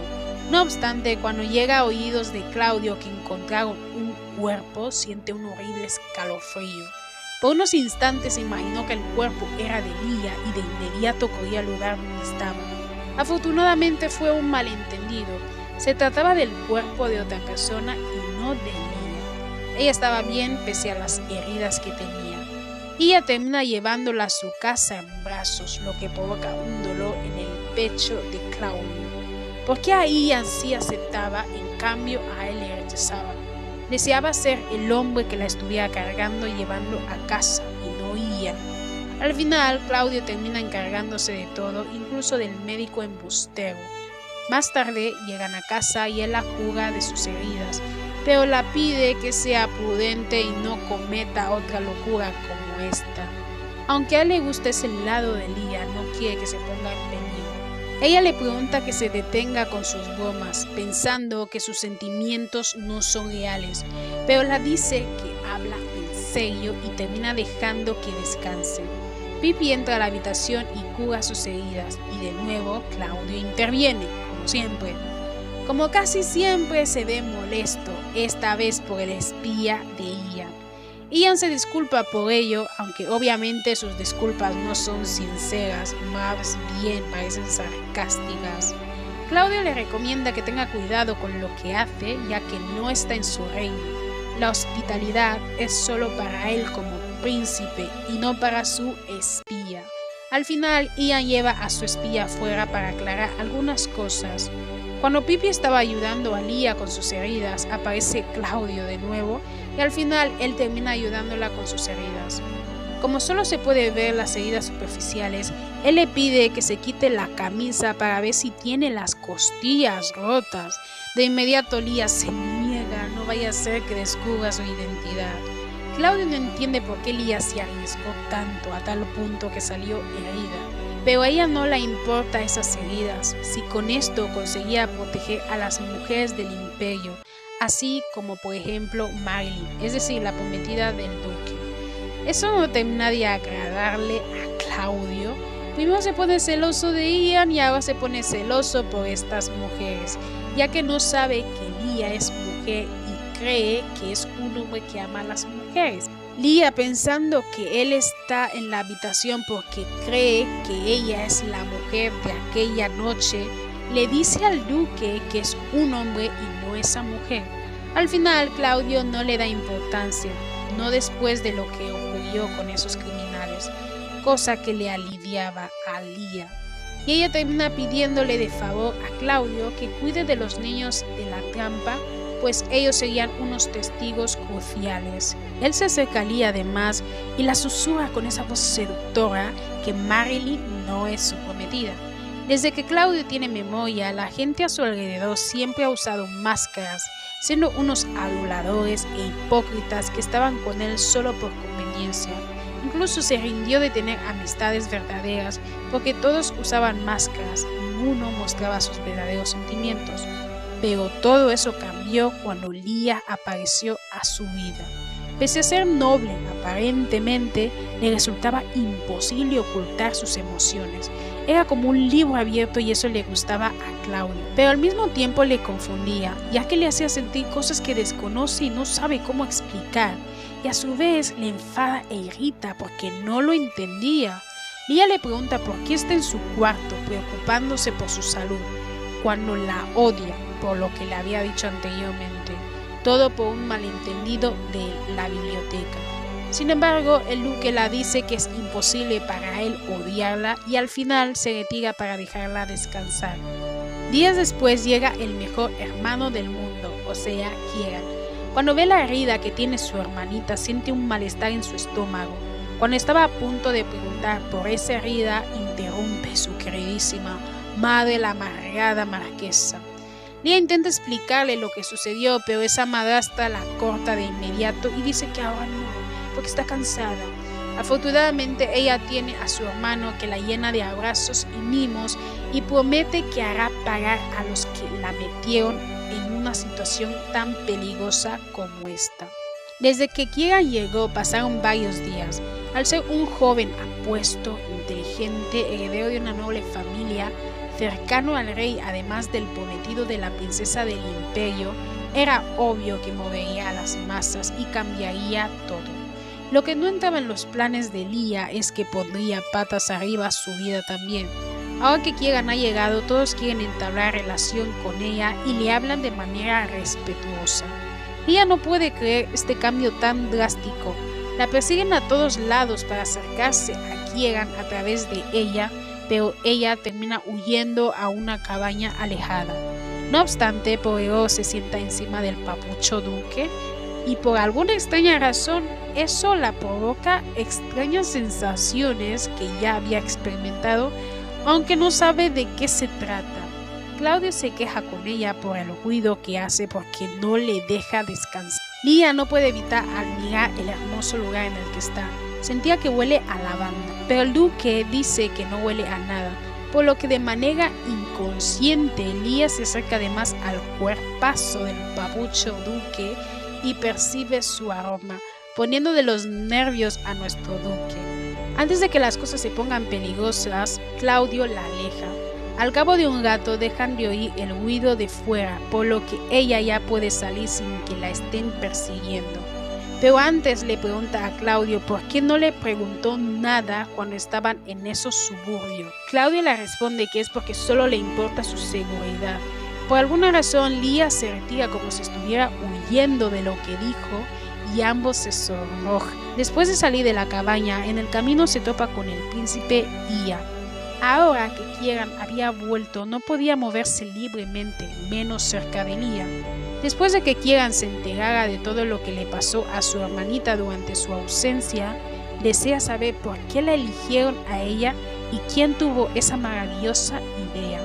No obstante, cuando llega a oídos de Claudio que encontraron un cuerpo, siente un horrible escalofrío. Por unos instantes se imaginó que el cuerpo era de Lía y de inmediato corrió al lugar donde estaba. Afortunadamente fue un malentendido. Se trataba del cuerpo de otra persona y no de Lía. Ella estaba bien pese a las heridas que tenía. Ella termina llevándola a su casa en brazos, lo que provoca un dolor en el pecho de Claudio. Porque a Ian sí aceptaba, en cambio a él le rechazaba. Deseaba ser el hombre que la estuviera cargando y llevando a casa, y no Ian. Al final, Claudio termina encargándose de todo, incluso del médico embustero. Más tarde llegan a casa y él la juzga de sus heridas, pero la pide que sea prudente y no cometa otra locura como esta. Aunque a él le gusta ese lado de Lía, no quiere que se ponga en peligro. Ella le pregunta que se detenga con sus bromas, pensando que sus sentimientos no son reales, pero la dice que habla en serio y termina dejando que descanse. Pippi entra a la habitación y cura sus heridas, y de nuevo Claudio interviene, como siempre. Como casi siempre se ve molesto, esta vez por el espía de Ian. Ian se disculpa por ello, aunque obviamente sus disculpas no son sinceras, más bien parecen sarcásticas. Claudio le recomienda que tenga cuidado con lo que hace, ya que no está en su reino. La hospitalidad es solo para él como príncipe y no para su espía. Al final, Ian lleva a su espía afuera para aclarar algunas cosas. Cuando Pippi estaba ayudando a Lía con sus heridas, aparece Claudio de nuevo y al final él termina ayudándola con sus heridas. Como solo se puede ver las heridas superficiales, él le pide que se quite la camisa para ver si tiene las costillas rotas. De inmediato Lía se niega, no vaya a ser que descubra su identidad. Claudio no entiende por qué Lía se arriesgó tanto a tal punto que salió herida. Pero a ella no le importa esas heridas, si con esto conseguía proteger a las mujeres del imperio, así como por ejemplo Marilyn, es decir, la prometida del duque. Eso no termina de agradarle a Claudio. Primero se pone celoso de Ian y ahora se pone celoso por estas mujeres, ya que no sabe que Lía es mujer y cree que es un hombre que ama a las mujeres. Lía, pensando que él está en la habitación porque cree que ella es la mujer de aquella noche, le dice al duque que es un hombre y no esa mujer. Al final, Claudio no le da importancia, no después de lo que ocurrió con esos criminales, cosa que le aliviaba a Lía. Y ella termina pidiéndole de favor a Claudio que cuide de los niños de la trampa, pues ellos serían unos testigos cruciales. Él se acerca a Lía además y la susurra con esa voz seductora que Marilyn no es su prometida. Desde que Claudio tiene memoria, la gente a su alrededor siempre ha usado máscaras, siendo unos aduladores e hipócritas que estaban con él solo por conveniencia. Incluso se rindió de tener amistades verdaderas porque todos usaban máscaras, ninguno mostraba sus verdaderos sentimientos. Pero todo eso cambió cuando Lía apareció a su vida. Pese a ser noble, aparentemente le resultaba imposible ocultar sus emociones. Era como un libro abierto y eso le gustaba a Claudio, pero al mismo tiempo le confundía, ya que le hacía sentir cosas que desconoce y no sabe cómo explicar, y a su vez le enfada e irrita porque no lo entendía. Lía le pregunta por qué está en su cuarto preocupándose por su salud, cuando la odia por lo que le había dicho anteriormente, todo por un malentendido de la biblioteca. Sin embargo, el duque la dice que es imposible para él odiarla y al final se retira para dejarla descansar. Días después llega el mejor hermano del mundo, o sea, Kieran. Cuando ve la herida que tiene su hermanita, siente un malestar en su estómago. Cuando estaba a punto de preguntar por esa herida, interrumpe su queridísima madre, la amargada marquesa. Lía intenta explicarle lo que sucedió, pero esa madrastra la corta de inmediato y dice que ahora no, porque está cansada. Afortunadamente ella tiene a su hermano que la llena de abrazos y mimos y promete que hará pagar a los que la metieron en una situación tan peligrosa como esta. Desde que Kieran llegó pasaron varios días. Al ser un joven apuesto, inteligente, heredero de una noble familia, cercano al rey además del prometido de la princesa del imperio, era obvio que movería a las masas y cambiaría todo. Lo que no entraba en los planes de Lía es que pondría patas arriba su vida también. Ahora que Kieran ha llegado, todos quieren entablar relación con ella y le hablan de manera respetuosa. Lía no puede creer este cambio tan drástico. La persiguen a todos lados para acercarse a Kieran a través de ella, pero ella termina huyendo a una cabaña alejada. No obstante, Poirot se sienta encima del papucho duque y por alguna extraña razón eso la provoca extrañas sensaciones que ya había experimentado, aunque no sabe de qué se trata. Claudio se queja con ella por el ruido que hace porque no le deja descansar. Lía no puede evitar admirar el hermoso lugar en el que está. Sentía que huele a lavanda, pero el duque dice que no huele a nada, por lo que de manera inconsciente Lía se acerca además al cuerpazo del papucho duque y percibe su aroma, poniendo de los nervios a nuestro duque. Antes de que las cosas se pongan peligrosas, Claudio la aleja. Al cabo de un rato dejan de oír el ruido de fuera, por lo que ella ya puede salir sin que la estén persiguiendo. Pero antes le pregunta a Claudio por qué no le preguntó nada cuando estaban en esos suburbios. Claudio le responde que es porque solo le importa su seguridad. Por alguna razón, Lía se retira como si estuviera huyendo de lo que dijo y ambos se sonrojan. Después de salir de la cabaña, en el camino se topa con el príncipe Ia. Ahora que Kieran había vuelto, no podía moverse libremente, menos cerca de Lía. Después de que Kieran se enterara de todo lo que le pasó a su hermanita durante su ausencia, desea saber por qué la eligieron a ella y quién tuvo esa maravillosa idea.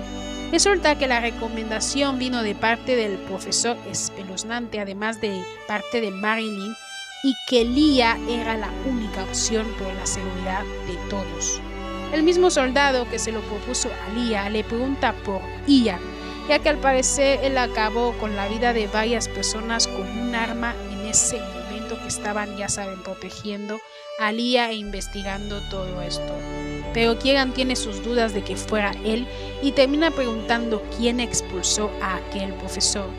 Resulta que la recomendación vino de parte del profesor espeluznante, además de parte de Marilyn, y que Lía era la única opción por la seguridad de todos. El mismo soldado que se lo propuso a Lía le pregunta por Ian, ya que al parecer él acabó con la vida de varias personas con un arma en ese momento que estaban, ya saben, protegiendo a Lía e investigando todo esto. Pero Kieran tiene sus dudas de que fuera él y termina preguntando quién expulsó a aquel profesor.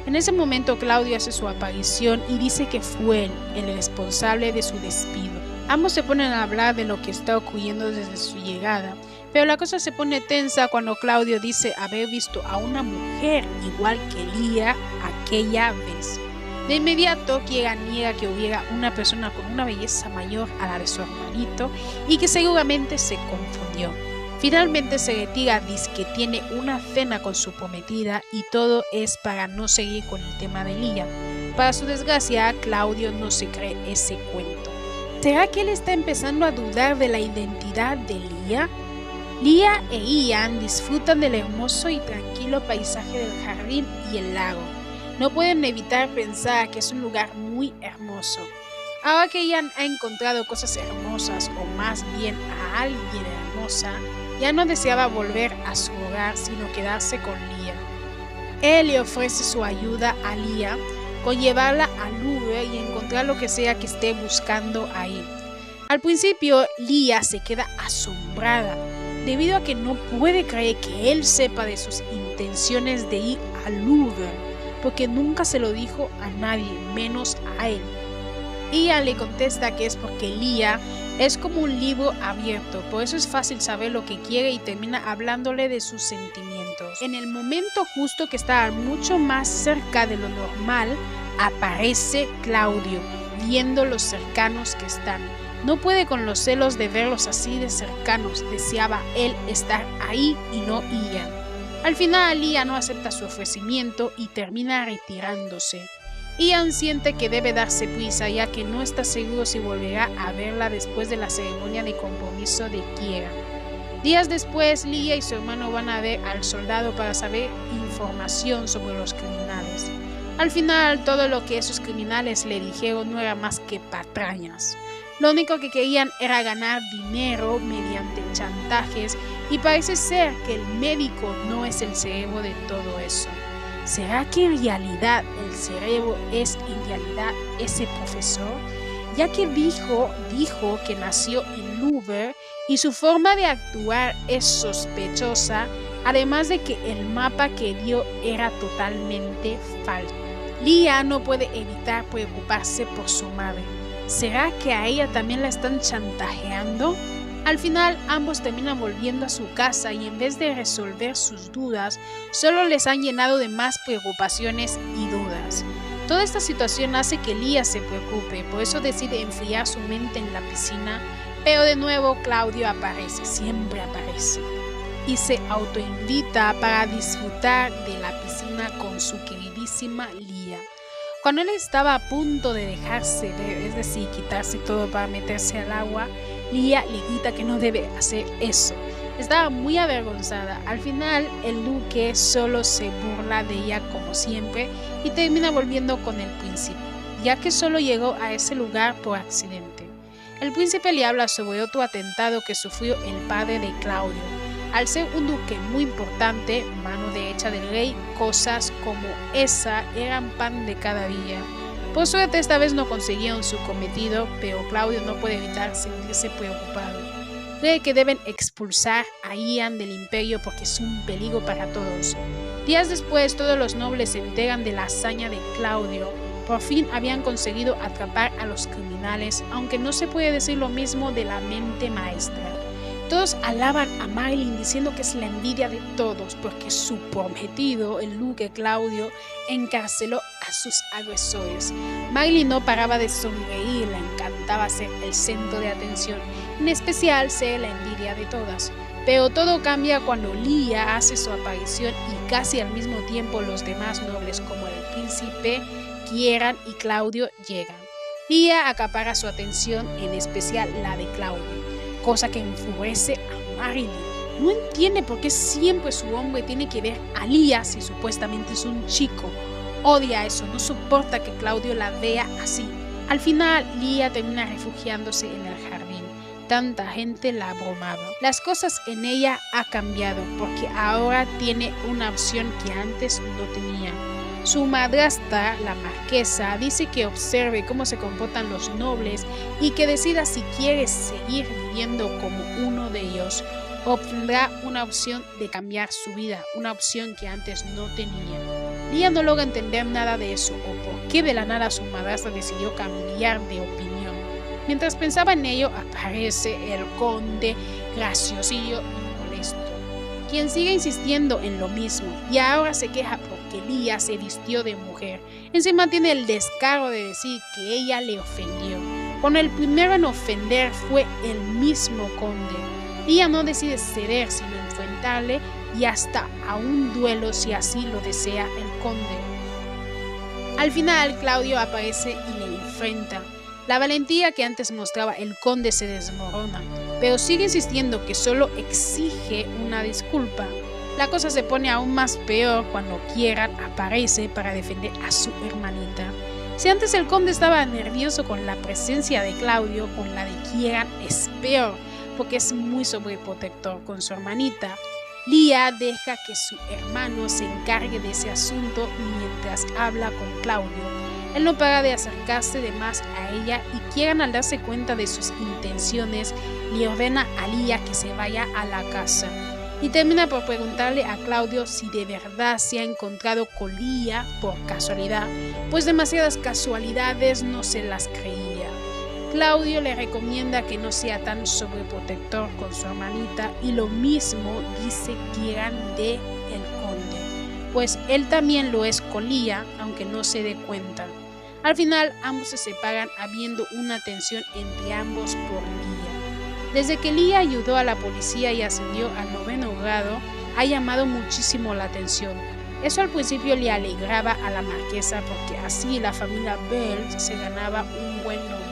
En ese momento Claudio hace su aparición y dice que fue él el responsable de su despido. Ambos se ponen a hablar de lo que está ocurriendo desde su llegada, pero la cosa se pone tensa cuando Claudio dice haber visto a una mujer igual que Lía aquella vez. De inmediato Kiera niega que hubiera una persona con una belleza mayor a la de su hermanito y que seguramente se confundió. Finalmente se retira, dice que tiene una cena con su prometida y todo es para no seguir con el tema de Lía. Para su desgracia, Claudio no se cree ese cuento. ¿Será que él está empezando a dudar de la identidad de Lía? Lía e Ian disfrutan del hermoso y tranquilo paisaje del jardín y el lago. No pueden evitar pensar que es un lugar muy hermoso. Ahora que Ian ha encontrado cosas hermosas, o más bien a alguien hermosa, ya no deseaba volver a su hogar sino quedarse con Lía. Él le ofrece su ayuda a Lía con llevarla al Louvre y encontrar lo que sea que esté buscando ahí. Al principio Lía se queda asombrada debido a que no puede creer que él sepa de sus intenciones de ir al Louvre, porque nunca se lo dijo a nadie, menos a él. Ian le contesta que es porque Lía es como un libro abierto, por eso es fácil saber lo que quiere y termina hablándole de sus sentimientos. En el momento justo que está mucho más cerca de lo normal, aparece Claudio, viendo los cercanos que están. No puede con los celos de verlos así de cercanos, deseaba él estar ahí y no Ian. Al final Lía no acepta su ofrecimiento y termina retirándose. Ian siente que debe darse prisa ya que no está seguro si volverá a verla después de la ceremonia de compromiso de Kiera. Días después, Lía y su hermano van a ver al soldado para saber información sobre los criminales. Al final, todo lo que esos criminales le dijeron no era más que patrañas. Lo único que querían era ganar dinero mediante chantajes y parece ser que el médico no es el cerebro de todo eso. ¿Será que en realidad el cerebro es en realidad ese profesor? Ya que dijo que nació en Louvre y su forma de actuar es sospechosa, además de que el mapa que dio era totalmente falso. Lía no puede evitar preocuparse por su madre. ¿Será que a ella también la están chantajeando? Al final ambos terminan volviendo a su casa y en vez de resolver sus dudas, solo les han llenado de más preocupaciones y dudas. Toda esta situación hace que Lía se preocupe, por eso decide enfriar su mente en la piscina, pero de nuevo Claudio aparece, siempre aparece, y se autoinvita para disfrutar de la piscina con su queridísima Lía. Cuando él estaba a punto de dejarse ver, es decir, quitarse todo para meterse al agua, Lía le grita que no debe hacer eso. Estaba muy avergonzada. Al final, el duque solo se burla de ella como siempre y termina volviendo con el príncipe, ya que solo llegó a ese lugar por accidente. El príncipe le habla sobre otro atentado que sufrió el padre de Claudio. Al ser un duque muy importante, mano derecha del rey, cosas como esa eran pan de cada día. Por suerte esta vez no consiguieron su cometido, pero Claudio no puede evitar sentirse preocupado. Cree que deben expulsar a Ian del imperio porque es un peligro para todos. Días después todos los nobles se enteran de la hazaña de Claudio. Por fin habían conseguido atrapar a los criminales, aunque no se puede decir lo mismo de la mente maestra. Todos alaban a Marilyn diciendo que es la envidia de todos porque su prometido, el duque Claudio, encarceló a sus agresores. Marilyn no paraba de sonreír, le encantaba ser el centro de atención, en especial ser la envidia de todas. Pero todo cambia cuando Lía hace su aparición y casi al mismo tiempo los demás nobles como el príncipe, Kieran y Claudio llegan. Lía acapara su atención, en especial la de Claudio, cosa que enfurece a Marilyn. No entiende por qué siempre su hombre tiene que ver a Lía si supuestamente es un chico. Odia eso, no soporta que Claudio la vea así. Al final, Lía termina refugiándose en el jardín. Tanta gente la abrumaba. Las cosas en ella han cambiado porque ahora tiene una opción que antes no tenía. Su madrastra, la marquesa, dice que observe cómo se comportan los nobles y que decida si quiere seguir viviendo como uno de ellos. Obtendrá una opción de cambiar su vida, una opción que antes no tenía. Lía no logra entender nada de eso o por qué de la nada su madrastra decidió cambiar de opinión. Mientras pensaba en ello, aparece el conde graciosillo y molesto, quien sigue insistiendo en lo mismo y ahora se queja porque Lía se vistió de mujer. Encima tiene el descaro de decir que ella le ofendió, cuando el primero en ofender fue el mismo conde. Lía no decide ceder sino enfrentarle y hasta a un duelo si así lo desea el conde. Al final Claudio aparece y le enfrenta. La valentía que antes mostraba el conde se desmorona, pero sigue insistiendo que solo exige una disculpa. La cosa se pone aún más peor cuando Kieran aparece para defender a su hermanita. Si antes el conde estaba nervioso con la presencia de Claudio, con la de Kieran es peor, porque es muy sobreprotector con su hermanita. Lía deja que su hermano se encargue de ese asunto mientras habla con Claudio. Él no para de acercarse de más a ella y Kieran, al darse cuenta de sus intenciones, le ordena a Lía que se vaya a la casa. Y termina por preguntarle a Claudio si de verdad se ha encontrado con Lía por casualidad, pues demasiadas casualidades no se las creía. Claudio le recomienda que no sea tan sobreprotector con su hermanita y lo mismo dice Kieran de el conde, pues él también lo es con Lía, aunque no se dé cuenta. Al final ambos se separan habiendo una tensión entre ambos por Lía. Desde que Lía ayudó a la policía y ascendió al 9º grado, ha llamado muchísimo la atención. Eso al principio le alegraba a la marquesa porque así la familia Bell se ganaba un buen nombre.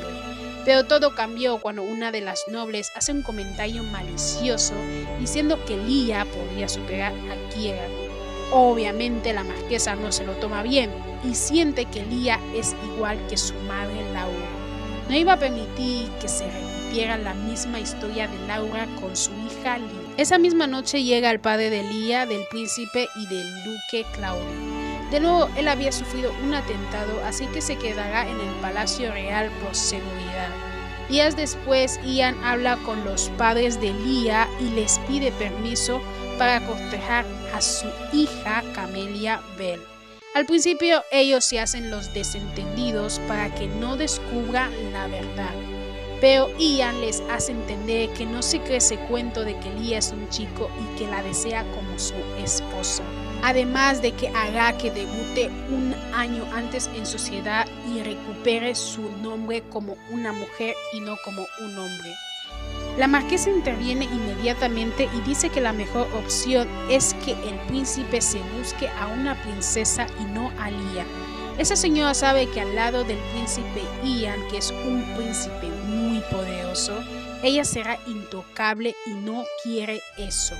Pero todo cambió cuando una de las nobles hace un comentario malicioso diciendo que Lía podría superar a Kieran. Obviamente la marquesa no se lo toma bien y siente que Lía es igual que su madre Laura. No iba a permitir que se repitiera la misma historia de Laura con su hija Lía. Esa misma noche llega el padre de Lía, del príncipe y del duque Claudio. De nuevo, él había sufrido un atentado, así que se quedará en el Palacio Real por seguridad. Días después, Ian habla con los padres de Lía y les pide permiso para cortejar a su hija Camelia Bell. Al principio, ellos se hacen los desentendidos para que no descubra la verdad. Pero Ian les hace entender que no se cree ese cuento de que Lía es un chico y que la desea como su esposa. Además de que hará que debute un año antes en sociedad y recupere su nombre como una mujer y no como un hombre. La marquesa interviene inmediatamente y dice que la mejor opción es que el príncipe se busque a una princesa y no a Lía. Esa señora sabe que al lado del príncipe Ian, que es un príncipe muy poderoso, ella será intocable y no quiere eso.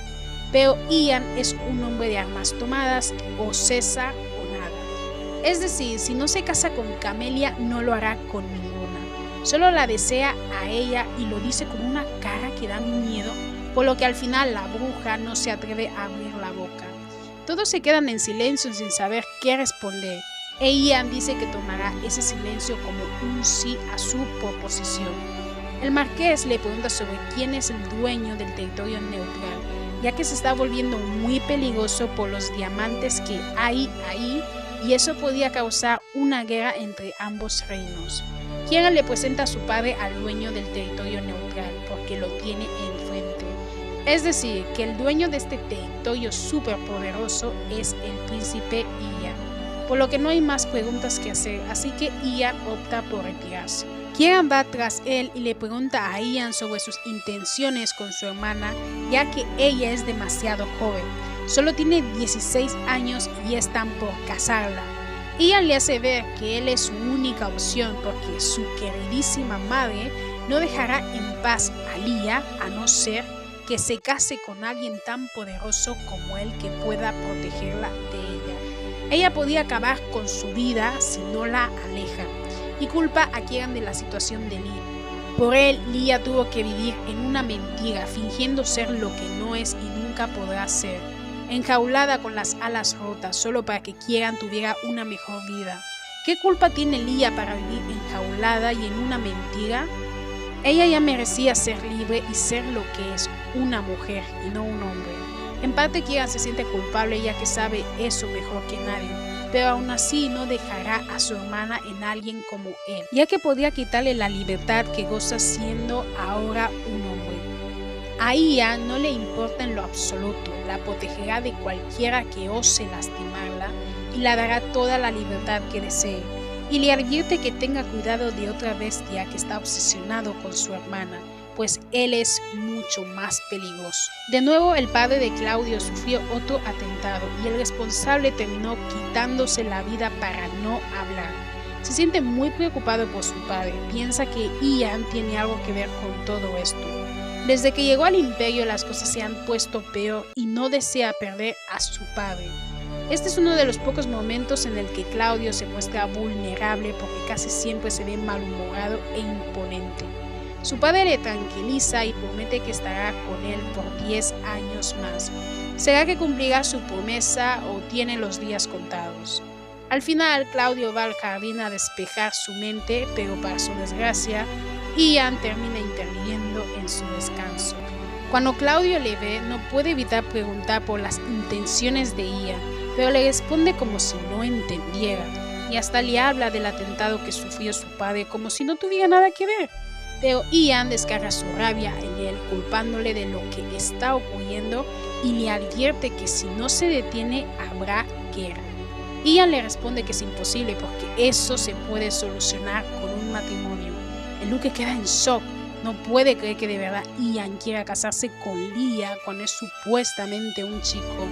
Pero Ian es un hombre de armas tomadas, o cesa o nada. Es decir, si no se casa con Camelia, no lo hará con ninguna. Solo la desea a ella y lo dice con una cara que da miedo, por lo que al final la bruja no se atreve a abrir la boca. Todos se quedan en silencio sin saber qué responder. E Ian dice que tomará ese silencio como un sí a su proposición. El marqués le pregunta sobre quién es el dueño del territorio neutral, ya que se está volviendo muy peligroso por los diamantes que hay ahí y eso podría causar una guerra entre ambos reinos. Kieran le presenta a su padre al dueño del territorio neutral porque lo tiene enfrente. Es decir, que el dueño de este territorio superpoderoso es el príncipe Ian, por lo que no hay más preguntas que hacer, así que Ian opta por retirarse. Kieran va tras él y le pregunta a Ian sobre sus intenciones con su hermana, ya que ella es demasiado joven. Solo tiene 16 años y están por casarla. Ian le hace ver que él es su única opción porque su queridísima madre no dejará en paz a Lía a no ser que se case con alguien tan poderoso como él que pueda protegerla de ella. Ella podía acabar con su vida si no la aleja, y culpa a Kieran de la situación de Lía. Por él, Lía tuvo que vivir en una mentira, fingiendo ser lo que no es y nunca podrá ser, enjaulada con las alas rotas solo para que Kieran tuviera una mejor vida. ¿Qué culpa tiene Lía para vivir enjaulada y en una mentira? Ella ya merecía ser libre y ser lo que es, una mujer y no un hombre. En parte Kieran se siente culpable ya que sabe eso mejor que nadie, pero aún así no dejará a su hermana en alguien como él, ya que podría quitarle la libertad que goza siendo ahora un hombre. A Ian no le importa en lo absoluto, la protegerá de cualquiera que ose lastimarla y le dará toda la libertad que desee, y le advierte que tenga cuidado de otra bestia que está obsesionado con su hermana, pues él es mucho más peligroso. De nuevo, el padre de Claudio sufrió otro atentado y el responsable terminó quitándose la vida para no hablar. Se siente muy preocupado por su padre, piensa que Ian tiene algo que ver con todo esto. Desde que llegó al imperio las cosas se han puesto peor y no desea perder a su padre. Este es uno de los pocos momentos en el que Claudio se muestra vulnerable porque casi siempre se ve malhumorado e imponente. Su padre le tranquiliza y promete que estará con él por 10 años más. ¿Será que cumplirá su promesa o tiene los días contados? Al final, Claudio va al jardín a despejar su mente, pero para su desgracia, Ian termina interviniendo en su descanso. Cuando Claudio le ve, no puede evitar preguntar por las intenciones de Ian, pero le responde como si no entendiera, y hasta le habla del atentado que sufrió su padre como si no tuviera nada que ver. Pero Ian descarga su rabia en él, culpándole de lo que está ocurriendo y le advierte que si no se detiene habrá guerra. Ian le responde que es imposible porque eso se puede solucionar con un matrimonio. El duque queda en shock, no puede creer que de verdad Ian quiera casarse con Leah cuando es supuestamente un chico.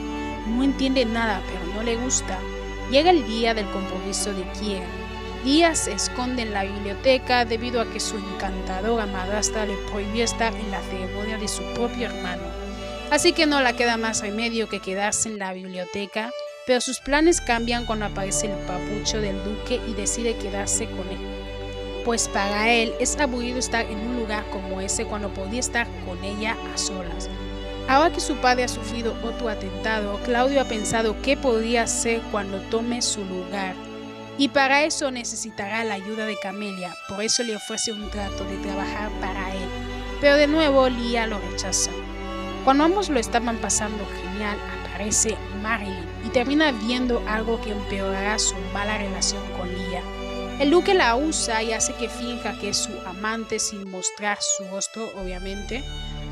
No entiende nada, pero no le gusta. Llega el día del compromiso de Kiera. Leah se esconde en la biblioteca debido a que su encantadora madrastra le prohibió estar en la ceremonia de su propio hermano. Así que no le queda más remedio que quedarse en la biblioteca, pero sus planes cambian cuando aparece el papucho del duque y decide quedarse con él. Pues para él es aburrido estar en un lugar como ese cuando podía estar con ella a solas. Ahora que su padre ha sufrido otro atentado, Claudio ha pensado qué podría hacer cuando tome su lugar. Y para eso necesitará la ayuda de Camelia, por eso le ofrece un trato de trabajar para él. Pero de nuevo Leah lo rechaza. Cuando ambos lo estaban pasando genial, aparece Marilyn y termina viendo algo que empeorará su mala relación con Leah. El duque la usa y hace que finja que es su amante sin mostrar su rostro, obviamente.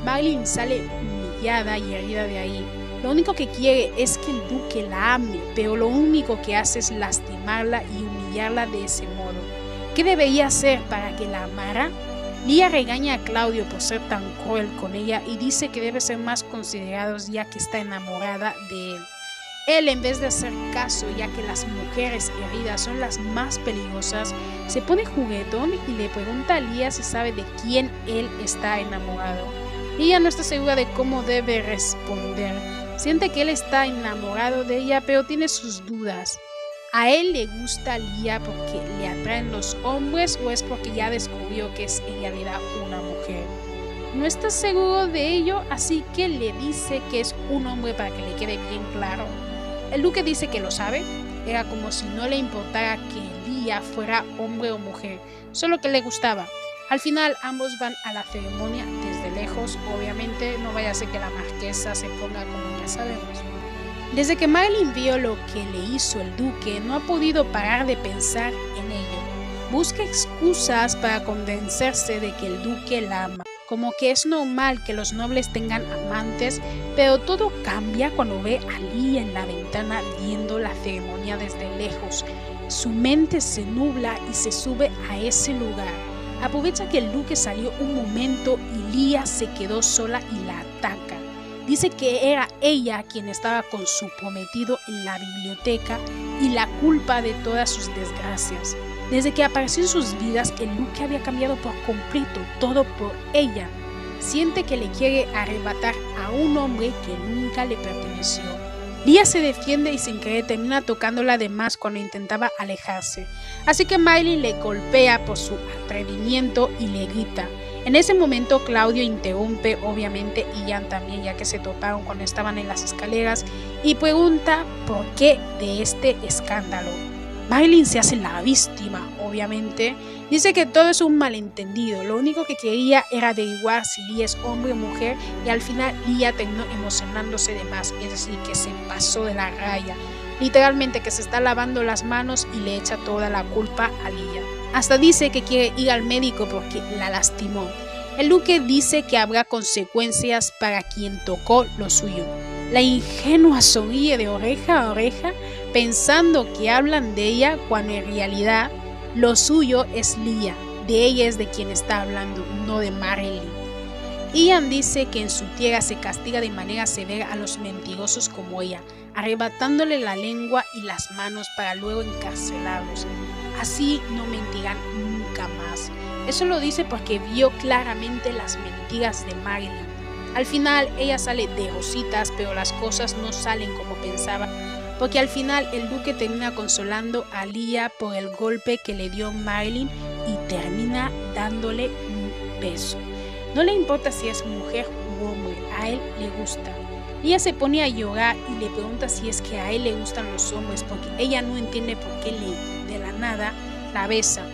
Marilyn sale humillada y herida de ahí. Lo único que quiere es que el duque la ame, pero lo único que hace es lastimarla y humillarla de ese modo. ¿Qué debería hacer para que la amara? Leah regaña a Claudio por ser tan cruel con ella y dice que debe ser más considerado ya que está enamorada de él. Él, en vez de hacer caso, ya que las mujeres heridas son las más peligrosas, se pone juguetón y le pregunta a Leah si sabe de quién él está enamorado. Leah no está segura de cómo debe responder. Siente que él está enamorado de ella, pero tiene sus dudas. ¿A él le gusta Leah porque le atraen los hombres o es porque ya descubrió que es en realidad una mujer? No está seguro de ello, así que le dice que es un hombre para que le quede bien claro. El duque dice que lo sabe, era como si no le importara que Leah fuera hombre o mujer, solo que le gustaba. Al final ambos van a la ceremonia desde lejos, obviamente no vaya a ser que la marquesa se ponga como ya sabemos. Desde que Marilyn vio lo que le hizo el duque, no ha podido parar de pensar en ello. Busca excusas para convencerse de que el duque la ama, como que es normal que los nobles tengan amantes, pero todo cambia cuando ve a Leah en la ventana viendo la ceremonia desde lejos. Su mente se nubla y se sube a ese lugar. Aprovecha que el duque salió un momento y Leah se quedó sola y la ataca. Dice que era ella quien estaba con su prometido en la biblioteca y la culpa de todas sus desgracias. Desde que apareció en sus vidas, el duque había cambiado por completo, todo por ella. Siente que le quiere arrebatar a un hombre que nunca le perteneció. Leah se defiende y sin querer termina tocándola de más cuando intentaba alejarse. Así que Marilyn le golpea por su atrevimiento y le grita. En ese momento Claudio interrumpe, obviamente Ian también, ya que se toparon cuando estaban en las escaleras, y pregunta por qué de este escándalo. Marilyn se hace la víctima, obviamente. Dice que todo es un malentendido, lo único que quería era averiguar si Leah es hombre o mujer y al final Leah terminó emocionándose de más, es decir, que se pasó de la raya. literalmente que se está lavando las manos y le echa toda la culpa a Leah. Hasta dice que quiere ir al médico porque la lastimó. El duque dice que habrá consecuencias para quien tocó lo suyo. La ingenua sonríe de oreja a oreja pensando que hablan de ella cuando en realidad lo suyo es Leah. De ella es de quien está hablando, no de Marilyn. Ian dice que en su tierra se castiga de manera severa a los mentirosos como ella, arrebatándole la lengua y las manos para luego encarcelarlos. Así no mentirán nunca más. Eso lo dice porque vio claramente las mentiras de Marilyn. Al final ella sale de rositas, pero las cosas no salen como pensaba, porque al final el duque termina consolando a Leah por el golpe que le dio Marilyn y termina dándole un beso. No le importa si es mujer u hombre, a él le gusta. Leah se pone a llorar y le pregunta si es que a él le gustan los hombres, porque ella no entiende por qué de la nada la besa,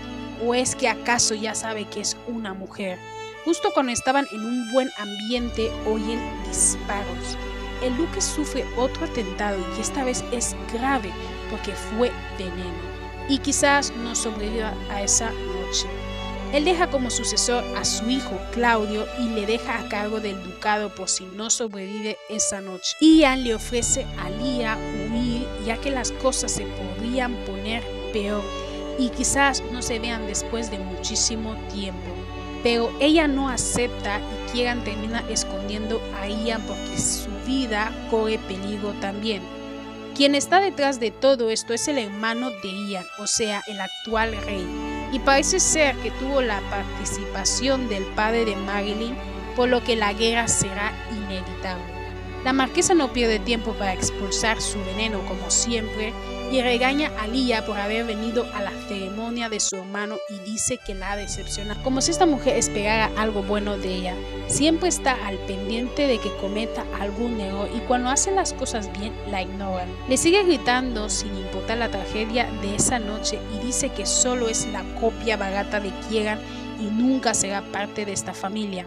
o es que acaso ya sabe que es una mujer. Justo cuando estaban en un buen ambiente oyen disparos. El duque sufre otro atentado y esta vez es grave porque fue veneno y quizás no sobreviva a esa noche. Él deja como sucesor a su hijo Claudio y le deja a cargo del ducado por si no sobrevive esa noche. Ian le ofrece a Leah huir ya que las cosas se podrían poner peor y quizás no se vean después de muchísimo tiempo. Pero ella no acepta y Kieran termina escondiendo a Ian porque su vida corre peligro también. Quien está detrás de todo esto es el hermano de Ian, o sea, el actual rey. Y parece ser que tuvo la participación del padre de Marilyn, por lo que la guerra será inevitable. La marquesa no pierde tiempo para expulsar su veneno como siempre y regaña a Leah por haber venido a la ceremonia de su hermano y dice que la decepciona, como si esta mujer esperara algo bueno de ella. Siempre está al pendiente de que cometa algún error y cuando hace las cosas bien la ignoran. Le sigue gritando sin importar la tragedia de esa noche y dice que solo es la copia barata de Kieran y nunca será parte de esta familia.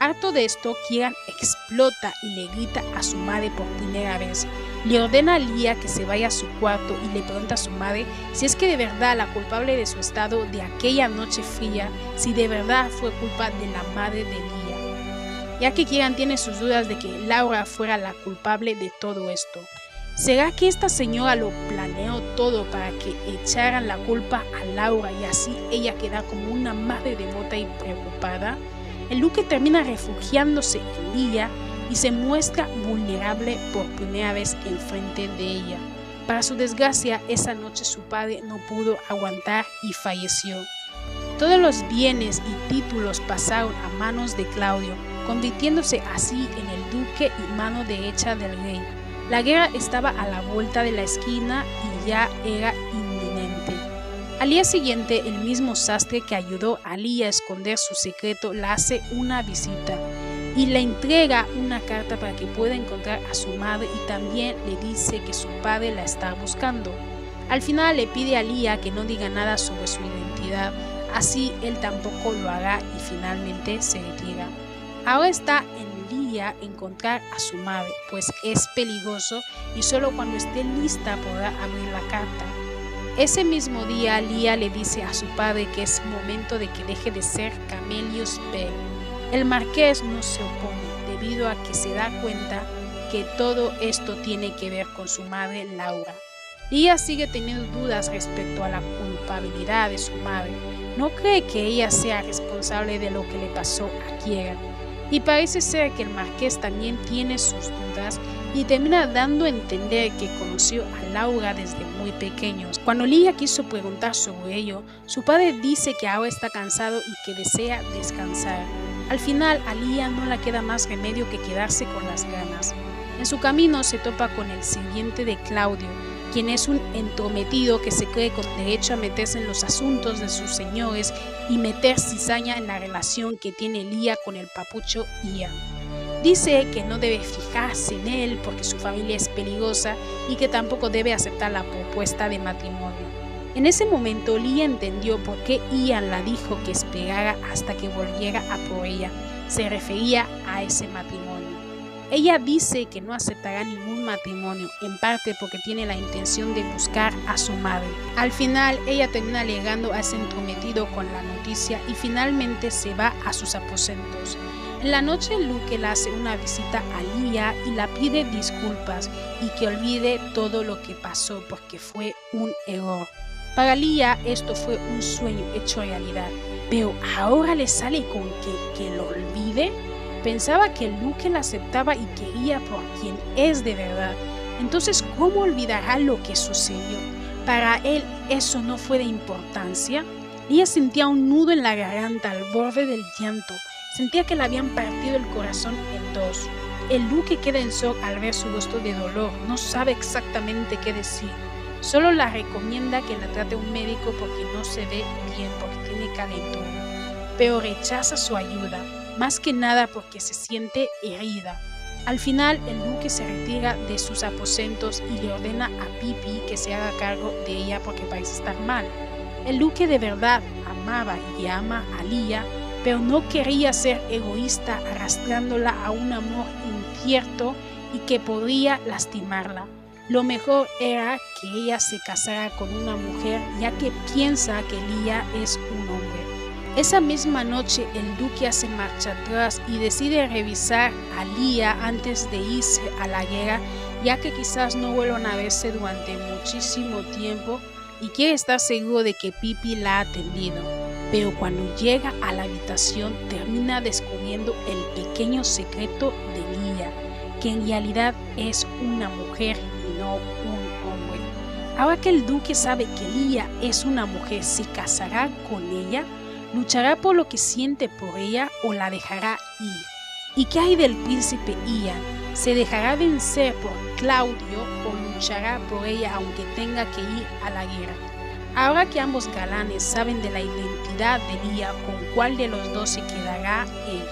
Harto de esto, Kieran explota y le grita a su madre por primera vez. Le ordena a Leah que se vaya a su cuarto y le pregunta a su madre si es que de verdad la culpable de su estado de aquella noche fría, si de verdad fue culpa de la madre de Leah, ya que Kieran tiene sus dudas de que Laura fuera la culpable de todo esto. ¿Será que esta señora lo planeó todo para que echaran la culpa a Laura y así ella queda como una madre devota y preocupada? El duque termina refugiándose en Leah y se muestra vulnerable por primera vez enfrente de ella. Para su desgracia, esa noche su padre no pudo aguantar y falleció. Todos los bienes y títulos pasaron a manos de Claudio, convirtiéndose así en el duque y mano derecha del rey. La guerra estaba a la vuelta de la esquina y ya era inminente. Al día siguiente, el mismo sastre que ayudó a Leah a esconder su secreto la hace una visita y le entrega una carta para que pueda encontrar a su madre y también le dice que su padre la está buscando. Al final le pide a Leah que no diga nada sobre su identidad, así él tampoco lo hará y finalmente se retira. Ahora está en Leah encontrar a su madre, pues es peligroso y solo cuando esté lista podrá abrir la carta. Ese mismo día, Leah le dice a su padre que es momento de que deje de ser Camelius Bell. El marqués no se opone debido a que se da cuenta que todo esto tiene que ver con su madre Laura. Leah sigue teniendo dudas respecto a la culpabilidad de su madre. No cree que ella sea responsable de lo que le pasó a Kieran. Y parece ser que el marqués también tiene sus dudas y termina dando a entender que conoció a Laura desde muy pequeños. Cuando Leah quiso preguntar sobre ello, su padre dice que ahora está cansado y que desea descansar. Al final, a Leah no le queda más remedio que quedarse con las ganas. En su camino se topa con el sirviente de Claudio, quien es un entrometido que se cree con derecho a meterse en los asuntos de sus señores y meter cizaña en la relación que tiene Leah con el papucho Ian. Dice que no debe fijarse en él porque su familia es peligrosa y que tampoco debe aceptar la propuesta de matrimonio. En ese momento Leah entendió por qué Ian la dijo que esperara hasta que volviera a por ella. Se refería a ese matrimonio. Ella dice que no aceptará ningún matrimonio, en parte porque tiene la intención de buscar a su madre. Al final, ella termina alegando a ese entrometido con la noticia y finalmente se va a sus aposentos. En la noche, Luke le hace una visita a Leah y la pide disculpas y que olvide todo lo que pasó porque fue un error. Para Leah esto fue un sueño hecho realidad, pero ahora le sale con que lo olvide. Pensaba que Luke la aceptaba y quería por quien es de verdad. Entonces, ¿cómo olvidará lo que sucedió? Para él eso no fue de importancia. Ella sentía un nudo en la garganta al borde del llanto. Sentía que le habían partido el corazón en dos. El Luke queda en shock al ver su rostro de dolor. No sabe exactamente qué decir. Solo la recomienda que la trate un médico porque no se ve bien, porque tiene calentura. Pero rechaza su ayuda, más que nada porque se siente herida. Al final, el Duque se retira de sus aposentos y le ordena a Pippi que se haga cargo de ella porque parece estar mal. El Duque de verdad amaba y ama a Leah, pero no quería ser egoísta arrastrándola a un amor incierto y que podría lastimarla. Lo mejor era que ella se casara con una mujer, ya que piensa que Leah es un hombre. Esa misma noche el Duque hace marcha atrás y decide revisar a Leah antes de irse a la guerra, ya que quizás no vuelvan a verse durante muchísimo tiempo y quiere estar seguro de que Pippi la ha atendido. Pero cuando llega a la habitación termina descubriendo el pequeño secreto de Leah, que en realidad es una mujer y no un hombre. Ahora que el Duque sabe que Leah es una mujer, ¿se casará con ella? ¿Luchará por lo que siente por ella o la dejará ir? ¿Y qué hay del príncipe Ian? ¿Se dejará vencer por Claudio o luchará por ella aunque tenga que ir a la guerra? Ahora que ambos galanes saben de la identidad de Leah, ¿con cuál de los dos se quedará ella?